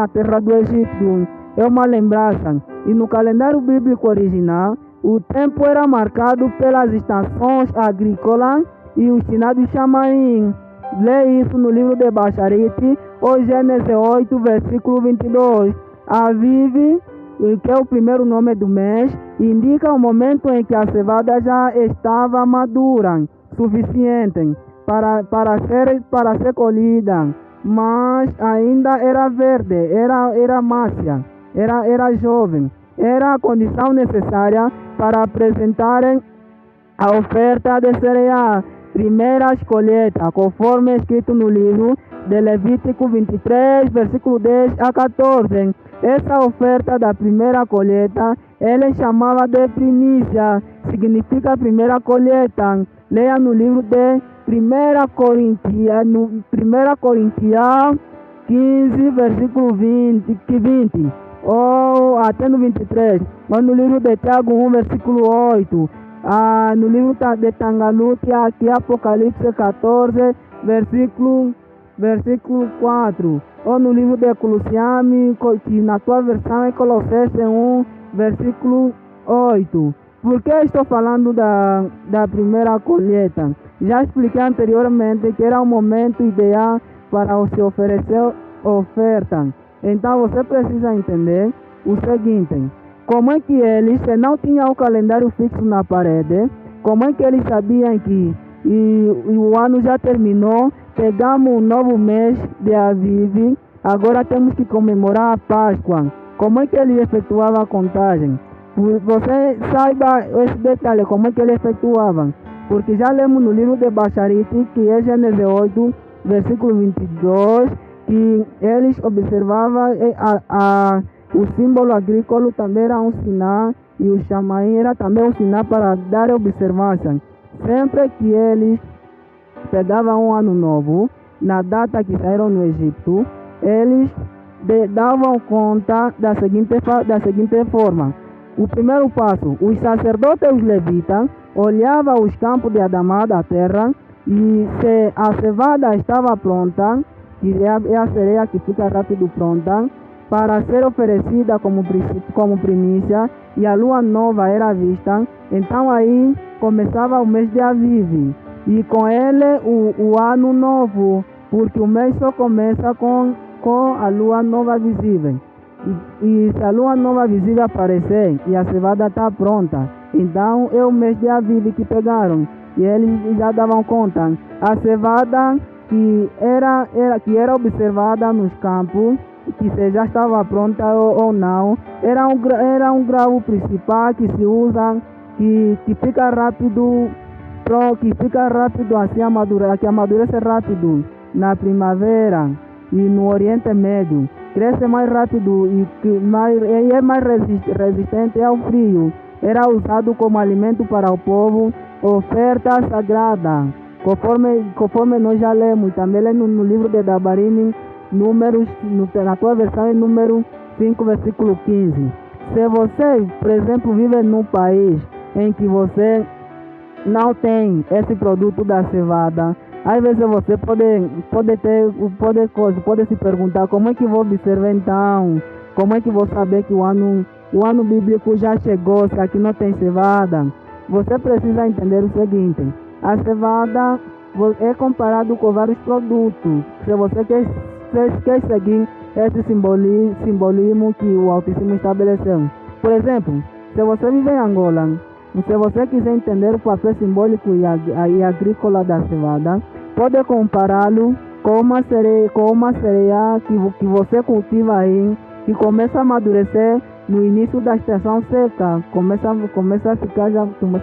terra do Egito. É uma lembrança. E no calendário bíblico original, o tempo era marcado pelas estações agrícolas e os sinais de Chamarim. Lê isso no livro de Bacharit, ou Gênesis 8, versículo 22. Aviv, que é o primeiro nome do mês, indica o momento em que a cevada já estava madura, suficiente para ser colhida, mas ainda era verde, era mácia, era jovem. Era a condição necessária para apresentarem a oferta de cereal, primeiras colheitas, conforme escrito no livro de Levítico 23, versículo 10 a 14. Essa oferta da primeira colheita, ele chamava de primícia, significa primeira colheita. Leia no livro de 1 Coríntios 15, versículo 20, ou até no 23, ou no livro de Tiago 1, versículo 8, no livro de Tangaluti, aqui Apocalipse 14, versículo 4, ou no livro de Colossenses, que na tua versão é Colossenses 1, versículo 8. Por que estou falando da primeira colheita? Já expliquei anteriormente que era um momento ideal para se oferecer oferta. Então você precisa entender o seguinte: como é que eles, se não tinham o calendário fixo na parede, como é que eles sabiam que o ano já terminou, pegamos um novo mês de Aviv, agora temos que comemorar a Páscoa? Como é que eles efetuavam a contagem? Você saiba esse detalhe, como é que eles efetuavam, porque já lemos no livro de Bacharite, que é Gênesis 8, versículo 22, que eles observavam o símbolo agrícola também era um sinal, e o chamaim era também um sinal para dar observância. Sempre que eles pegavam um ano novo, na data que saíram no Egito, eles davam conta da seguinte forma. O primeiro passo: os sacerdotes e os levitas olhavam os campos de Adamá da terra, e se a cevada estava pronta, que é a cereja que fica rápido pronta, para ser oferecida como primícia, e a lua nova era vista, então aí começava o mês de Aviv, e com ele o ano novo, porque o mês só começa com a lua nova visível. E se a lua nova visível aparecer e a cevada está pronta, então é o mês de Aviv que pegaram, e eles já davam conta. A cevada que era observada nos campos, que se já estava pronta ou não, era um grau principal que se usa, que fica rápido, assim, que amadurece rápido na primavera e no Oriente Médio, cresce mais rápido e é mais resistente ao frio. Era usado como alimento para o povo, oferta sagrada, conforme nós já lemos, também no livro de Dabarim, Números, na tua versão é número 5, versículo 15. Se você, por exemplo, vive num país em que você não tem esse produto da cevada, às vezes você pode se perguntar: como é que vou observar então? Como é que vou saber que o ano bíblico já chegou se aqui não tem cevada? Você precisa entender o seguinte: a cevada é comparado com vários produtos. Se você quer seguir esse simbolismo que o Altíssimo estabeleceu. Por exemplo, se você vive em Angola, se você quiser entender o papel simbólico e agrícola da cevada, pode compará-lo com uma cereja que você cultiva aí, que começa a amadurecer no início da estação seca, começa a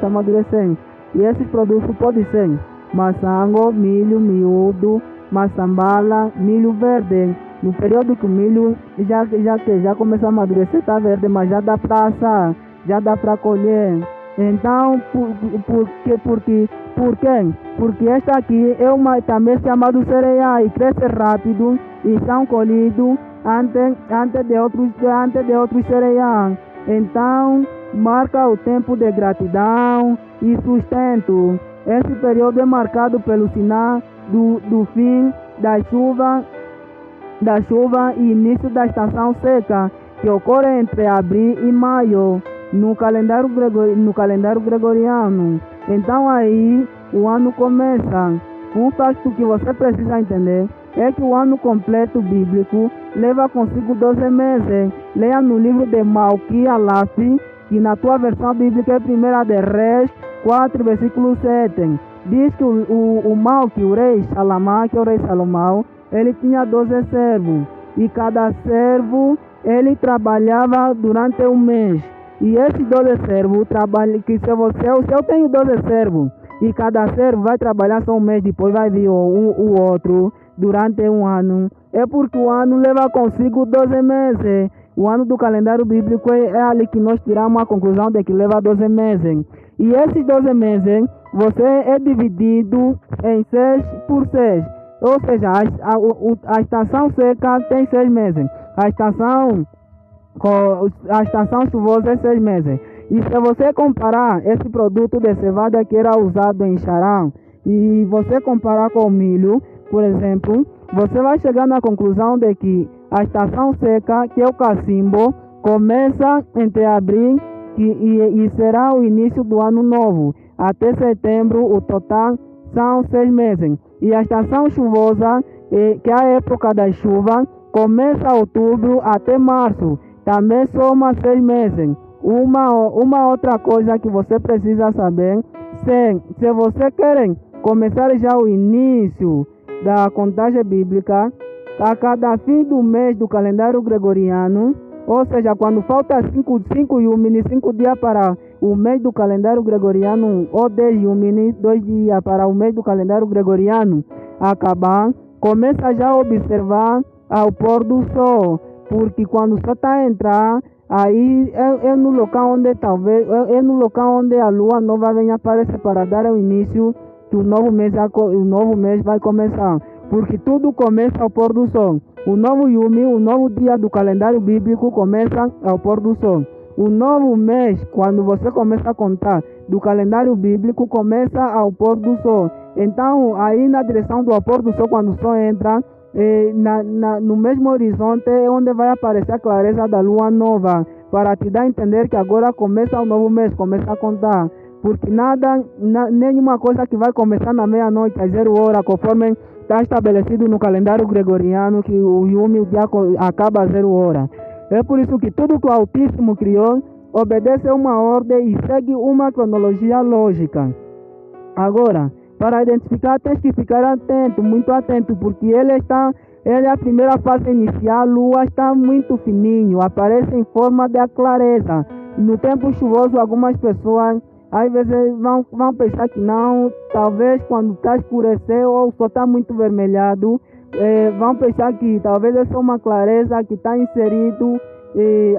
amadurecer. E esses produtos podem ser maçango, milho miúdo, maçambala, milho verde. No período que o milho já começa a amadurecer, está verde, mas já dá para assar, já dá para colher. Então, por quê? Porque esta aqui também se chama do cereal e cresce rápido e são colhidos antes de outros cereais. Então, marca o tempo de gratidão e sustento. Esse período é marcado pelo sinal do fim da chuva e início da estação seca, que ocorre entre abril e maio no calendário gregoriano. Então aí o ano começa. Um fato que você precisa entender: é que o ano completo bíblico leva consigo 12 meses. Leia no livro de Malqui Alaf, que na tua versão bíblica é 1 de Reis 4, versículo 7. Diz que o Malqui, o rei Salamá, que é o rei Salomão, ele tinha 12 servos. E cada servo, ele trabalhava durante um mês. E esses 12 servos trabalham, que se eu tenho 12 servos, e cada servo vai trabalhar só um mês, depois vai vir o outro durante um ano. É porque o ano leva consigo 12 meses. O ano do calendário bíblico é ali que nós tiramos a conclusão de que leva 12 meses. E esses 12 meses, você é dividido em 6 por 6. Ou seja, a estação seca tem 6 meses. A estação chuvosa é 6 meses. E se você comparar esse produto de cevada que era usado em Charão e você comparar com o milho, por exemplo, você vai chegar na conclusão de que a estação seca, que é o cacimbo, começa entre abril e será o início do ano novo. Até setembro, o total são 6 meses. E a estação chuvosa, que é a época da chuva, começa outubro até março. Também soma 6 meses. Uma outra coisa que você precisa saber, se você quer começar já o início da contagem bíblica, a cada fim do mês do calendário gregoriano, ou seja, quando falta 5 Yumini, 5 dias para o mês do calendário gregoriano, ou 10 Yumini, 2 dias para o mês do calendário gregoriano acabar, começa já a observar ao pôr do sol, porque quando o sol está a entrar, aí é no local onde é no local onde a lua nova vem aparecer para dar o início que o novo mês vai começar, porque tudo começa ao pôr do sol. O novo Yumi, o novo dia do calendário bíblico começa ao pôr do sol. O novo mês, quando você começa a contar do calendário bíblico, começa ao pôr do sol. Então, aí na direção do pôr do sol, quando o sol entra, no mesmo horizonte é onde vai aparecer a clareza da lua nova, para te dar a entender que agora começa o novo mês, começa a contar. Porque nenhuma coisa que vai começar na meia-noite, às 0 horas, conforme está estabelecido no calendário gregoriano, que o Yumi, o dia acaba às 0 horas. É por isso que tudo que o Altíssimo criou obedece a uma ordem e segue uma cronologia lógica. Agora, para identificar, tem que ficar atento, muito atento, porque ele é a primeira fase inicial, a lua está muito fininho, aparece em forma de clareza. No tempo chuvoso, algumas pessoas às vezes vão pensar que não, talvez quando está escurecer ou só está muito vermelhado, vão pensar que talvez é só uma clareza que está inserido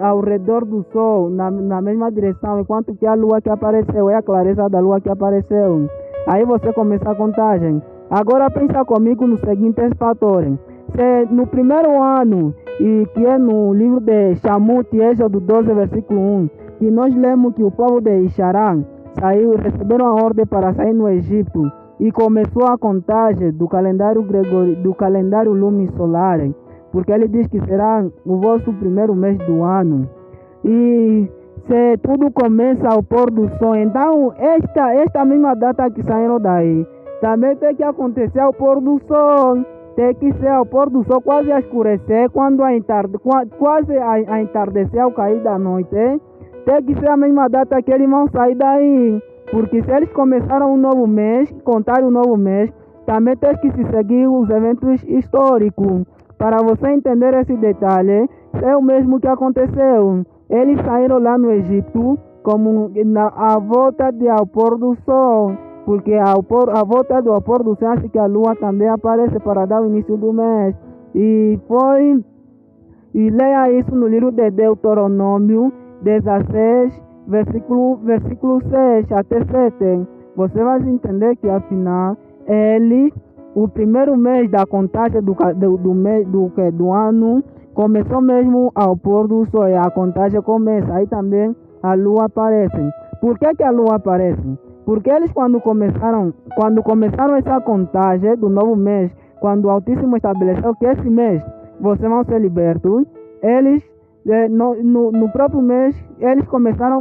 ao redor do sol, na mesma direção, enquanto que a lua que apareceu é a clareza da lua que apareceu. Aí você começa a contagem. Agora pensa comigo nos seguintes fatores. Se no primeiro ano, e que é no livro de Shamut, Êxodo 12, versículo 1, que nós lemos que o povo de Ixarã receberam a ordem para sair no Egito e começou a contagem do calendário lunisolar, porque ele diz que será o vosso primeiro mês do ano. E se tudo começa ao pôr do sol, então esta mesma data que saíram daí, também tem que acontecer ao pôr do sol. Tem que ser ao pôr do sol, quase a escurecer, quase a entardecer ao cair da noite. Tem que ser a mesma data que eles vão sair daí. Porque se eles começaram um novo mês, contar um novo mês, também tem que se seguir os eventos históricos. Para você entender esse detalhe, é o mesmo que aconteceu. Eles saíram lá no Egito à volta ao pôr do sol. Porque a volta do pôr do sol, acho que a lua também aparece para dar o início do mês. E leia isso no livro de Deuteronômio 16, versículo 6 até 7. Você vai entender que afinal, o primeiro mês da contagem do ano, começou mesmo ao pôr do sol. A contagem começa, aí também a lua aparece. Por que a lua aparece? Porque eles quando começaram essa contagem do novo mês, quando o Altíssimo estabeleceu que esse mês vocês vão ser libertos, eles no próprio mês, eles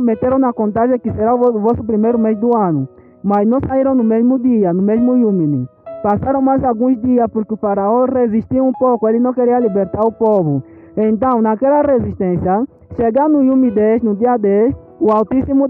meteram na contagem que será o vosso primeiro mês do ano, mas não saíram no mesmo dia, no mesmo Yumini. Passaram mais alguns dias porque o faraó resistiu um pouco, ele não queria libertar o povo. Então, naquela resistência, chegando no Yumi 10, no dia 10, o Altíssimo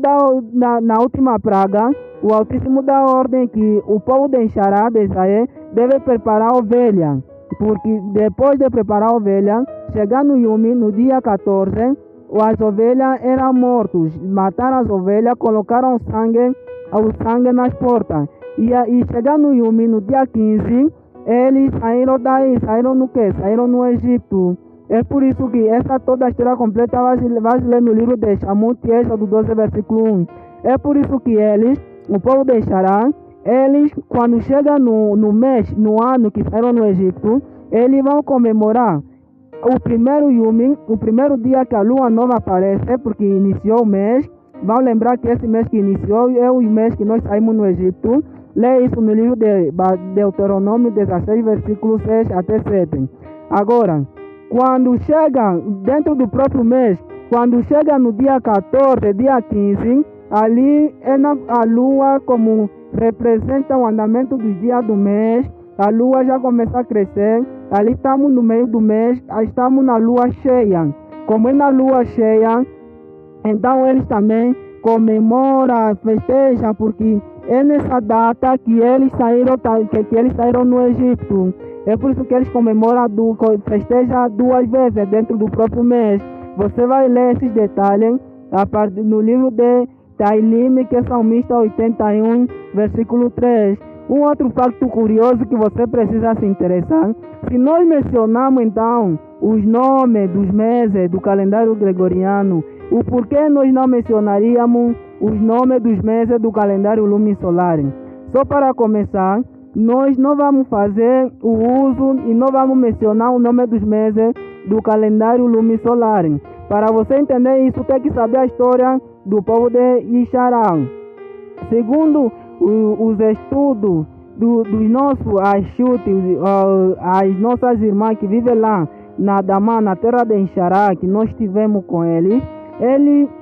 na última praga, o Altíssimo dá ordem que o povo de Xará, de Israel, deve preparar a ovelha. Porque depois de preparar a ovelha, chegar no Yumi, no dia 14, as ovelhas eram mortas. Mataram as ovelhas, colocaram o sangue nas portas. E chegar no Yumi, no dia 15, eles saíram daí. Saíram no quê? Saíram no Egito. É por isso que essa toda a história completa vai se ler no livro de Shamut, Êxodo 12, versículo 1. É por isso que eles, o povo de Xará, eles, quando chegam no mês, no ano que saíram no Egito, eles vão comemorar o primeiro Yumi, o primeiro dia que a lua nova aparece, porque iniciou o mês. Vão lembrar que esse mês que iniciou é o mês que nós saímos no Egito. Lê isso no livro de Deuteronômio 16, versículo 6 até 7. Agora, quando chega dentro do próprio mês, quando chega no dia 14, dia 15, ali é a lua como representa o andamento dos dias do mês. A lua já começa a crescer. Ali estamos no meio do mês, estamos na lua cheia. Como é na lua cheia, então eles também comemoram, festejam, porque é nessa data que eles saíram no Egito. É por isso que eles comemoram, festejam 2 vezes dentro do próprio mês. Você vai ler esses detalhes no livro de Tailim, que é Salmista 81, versículo 3. Um outro facto curioso que você precisa se interessar: se nós mencionamos então os nomes dos meses do calendário gregoriano, o porquê nós não mencionaríamos os nomes dos meses do calendário lunisolar? Só para começar, nós não vamos fazer o uso e não vamos mencionar o nome dos meses do calendário lunisolar. Para você entender isso, tem que saber a história do povo de Ixará. Segundo os estudos dos nossos as nossas irmãs que vivem lá na Damá, na terra de Ixará, que nós estivemos com eles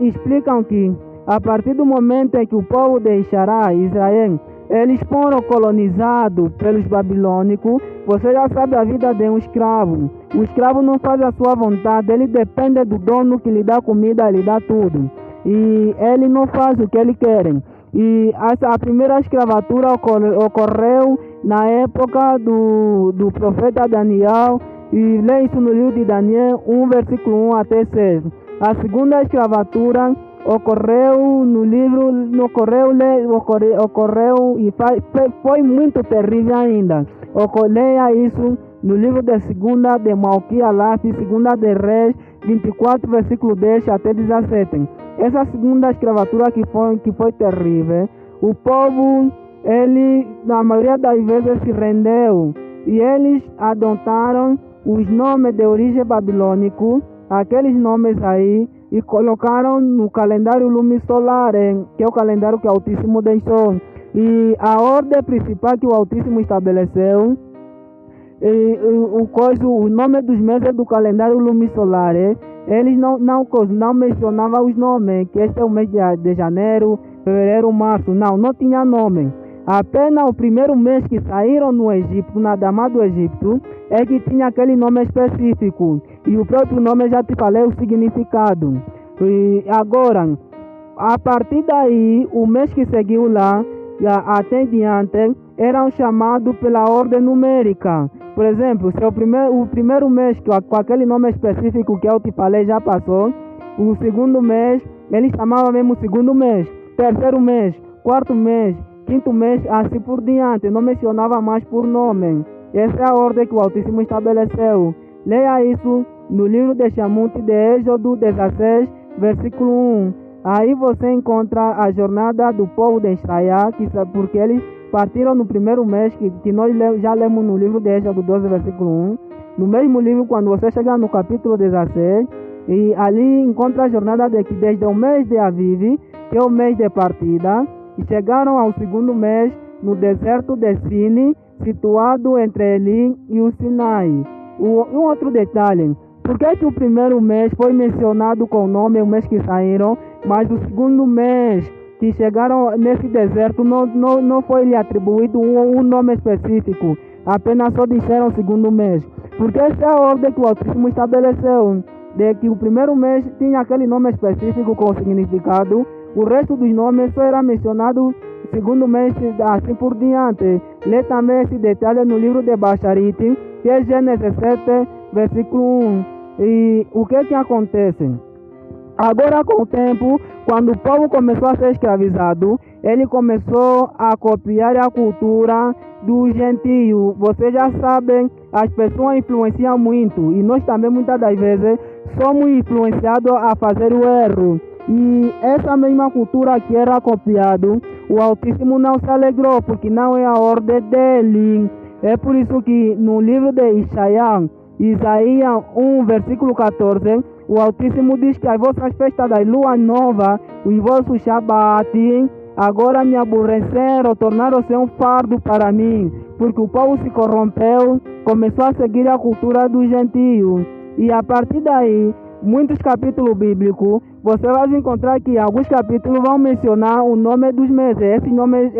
explicam que a partir do momento em que o povo de Ixará, Israel, eles foram colonizados pelos babilônicos, você já sabe a vida de um escravo. O escravo não faz a sua vontade, ele depende do dono que lhe dá comida, lhe dá tudo. E ele não faz o que ele quer. E a primeira escravatura ocorreu na época do profeta Daniel, e lê isso no livro de Daniel 1, versículo 1 até 6. A segunda escravatura ocorreu e foi muito terrível ainda. Leia isso no livro de segunda de Malquialaf, segunda de Reis 24, versículo 10 até 17. Essa segunda escravatura que foi terrível, o povo, ele na maioria das vezes se rendeu e eles adotaram os nomes de origem babilônico, aqueles nomes aí, e colocaram no calendário lunisolar, que é o calendário que o Altíssimo deixou. E a ordem principal que o Altíssimo estabeleceu, o nome dos meses do calendário lunisolar, eles não mencionavam os nomes, que este é o mês de janeiro, fevereiro, março. Não tinha nome. Apenas o primeiro mês que saíram no Egito, na Damá do Egito, é que tinha aquele nome específico. E o próprio nome já te falei o significado. E agora, a partir daí, o mês que seguiu lá, até diante, eram chamados pela ordem numérica. Por exemplo, se o primeiro mês com aquele nome específico que eu te falei já passou, o segundo mês, eles chamavam mesmo o segundo mês, terceiro mês, quarto mês, quinto mês, assim por diante, não mencionava mais por nome. Essa é a ordem que o Altíssimo estabeleceu. Leia isso no livro de Shamut, de Êxodo 16, versículo 1. Aí você encontra a jornada do povo de Israel, porque eles partiram no primeiro mês, que nós já lemos no livro de Êxodo 12, versículo 1. No mesmo livro, quando você chegar no capítulo 16, e ali encontra a jornada desde o mês de Aviv, que é o mês de partida, e chegaram ao segundo mês no deserto de Sini, situado entre Elim e o Sinai. Um outro detalhe: por que o primeiro mês foi mencionado com o nome, o mês que saíram, mas o segundo mês, que chegaram nesse deserto, não foi lhe atribuído um nome específico, apenas só disseram segundo mês, porque essa é a ordem que o Altíssimo estabeleceu, de que o primeiro mês tinha aquele nome específico com significado, o resto dos nomes só era mencionado segundo mês, assim por diante. Lê também esse detalhe no livro de Bacharite, que é Gênesis 7, versículo 1. E o que acontece? Agora, com o tempo, quando o povo começou a ser escravizado, ele começou a copiar a cultura do gentio. Vocês já sabem, as pessoas influenciam muito e nós também muitas das vezes somos influenciados a fazer o erro. E essa mesma cultura que era copiado, o Altíssimo não se alegrou, porque não é a ordem dele. É por isso que no livro de Isaías 1, versículo 14, o Altíssimo diz que as vossas festas das luas novas, os vossos Shabat, agora me aborreceram, tornaram-se um fardo para mim, porque o povo se corrompeu, começou a seguir a cultura do gentio. E a partir daí, muitos capítulos bíblicos, você vai encontrar que alguns capítulos vão mencionar o nome dos meses. Esses nomes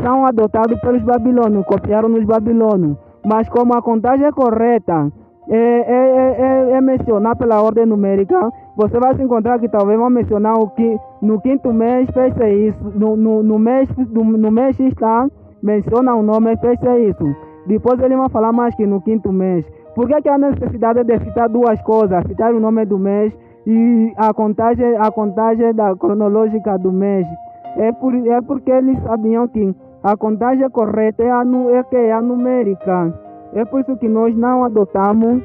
são adotados pelos babilônios, copiaram nos babilônios. Mas como a contagem é correta, é mencionar pela ordem numérica, você vai se encontrar que talvez vão mencionar o que no quinto mês fez-se isso, no mês está, menciona o nome, fez-se isso. Depois ele vai falar mais que no quinto mês. Por que há necessidade de citar duas coisas? Citar o nome do mês e a contagem da cronológica do mês. É porque eles sabiam que a contagem correta é a numérica. É por isso que nós não adotamos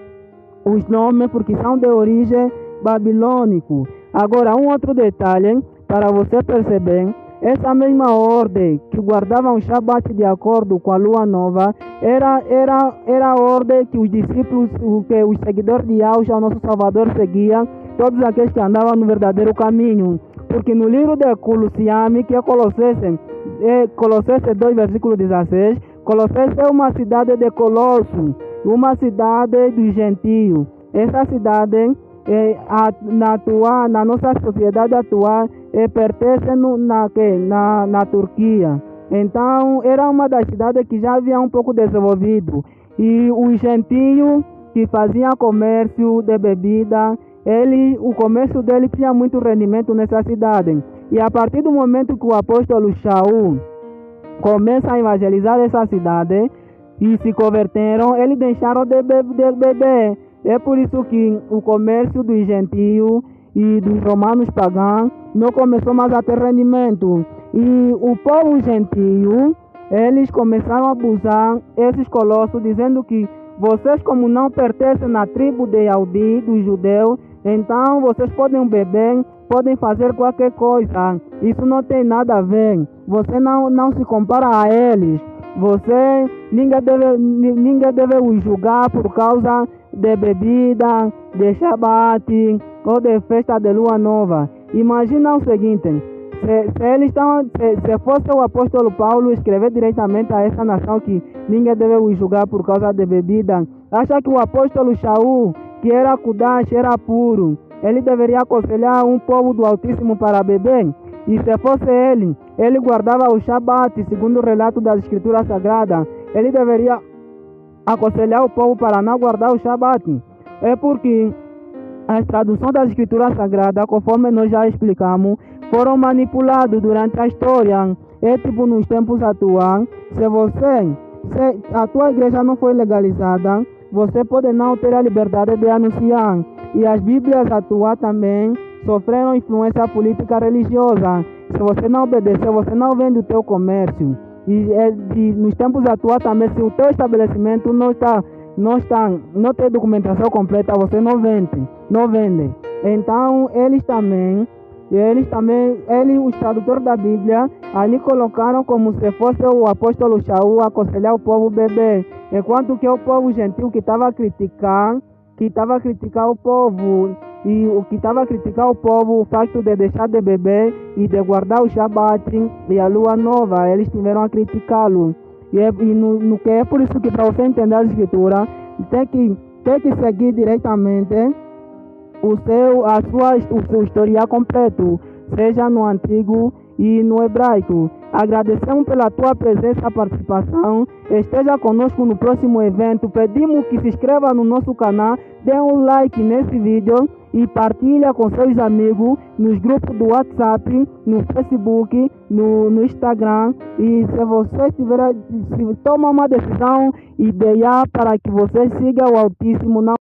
os nomes, porque são de origem babilônico. Agora, um outro detalhe, para você perceber, essa mesma ordem que guardavam o Shabat de acordo com a lua nova, era a ordem que os discípulos, que os seguidores de Yahshua, o nosso Salvador, seguiam, todos aqueles que andavam no verdadeiro caminho. Porque no livro de Colossenses, que é Colossenses 2, versículo 16, Colossenses é uma cidade de Colosso, uma cidade dos gentios. Essa cidade, na nossa sociedade atual, pertence na Turquia. Então, era uma das cidades que já havia um pouco desenvolvido. E os gentios que faziam comércio de bebida, o comércio dele tinha muito rendimento nessa cidade. E a partir do momento que o apóstolo Shaul começa a evangelizar essa cidade e se converteram, eles deixaram de beber. É por isso que o comércio dos gentios e dos romanos pagãos não começou mais a ter rendimento. E o povo gentio, eles começaram a abusar esses colossos, dizendo que vocês, como não pertencem à tribo de Yahudi, dos judeus, então vocês podem beber, podem fazer qualquer coisa. Isso não tem nada a ver. Você não se compara a eles. Ninguém deve os julgar por causa de bebida, de Shabat ou de festa de lua nova. Imagina o seguinte: se fosse o apóstolo Paulo escrever diretamente a essa nação que ninguém deve os julgar por causa de bebida, acha que o apóstolo Shaul, que era Kudash, era puro, ele deveria aconselhar um povo do Altíssimo para beber? E se fosse ele guardava o Shabat, segundo o relato das Escrituras Sagradas, ele deveria aconselhar o povo para não guardar o Shabat. É porque as traduções das Escrituras Sagradas, conforme nós já explicamos, foram manipuladas durante a história. É tipo nos tempos atuais, se a tua igreja não foi legalizada, você pode não ter a liberdade de anunciar. E as Bíblias atuais também sofreram influência política religiosa. Se você não obedecer, você não vende o teu comércio. E nos tempos atuais também, se o teu estabelecimento não tem documentação completa, você não vende. Então, os tradutores da Bíblia, ali colocaram como se fosse o apóstolo Shaul aconselhar o povo a beber, enquanto que o povo gentil que estava a criticar o povo, e o que estava a criticar o povo, o facto de deixar de beber e de guardar o Shabat e a lua nova, eles tiveram a criticá-lo. Que é por isso que, para você entender a escritura, tem que seguir diretamente o seu historial completo, seja no antigo e no hebraico. Agradecemos pela tua presença e participação. Esteja conosco no próximo evento. Pedimos que se inscreva no nosso canal, dê um like nesse vídeo e partilha com seus amigos nos grupos do WhatsApp, no Facebook, no Instagram. E se você toma uma decisão ideal para que você siga o Altíssimo, não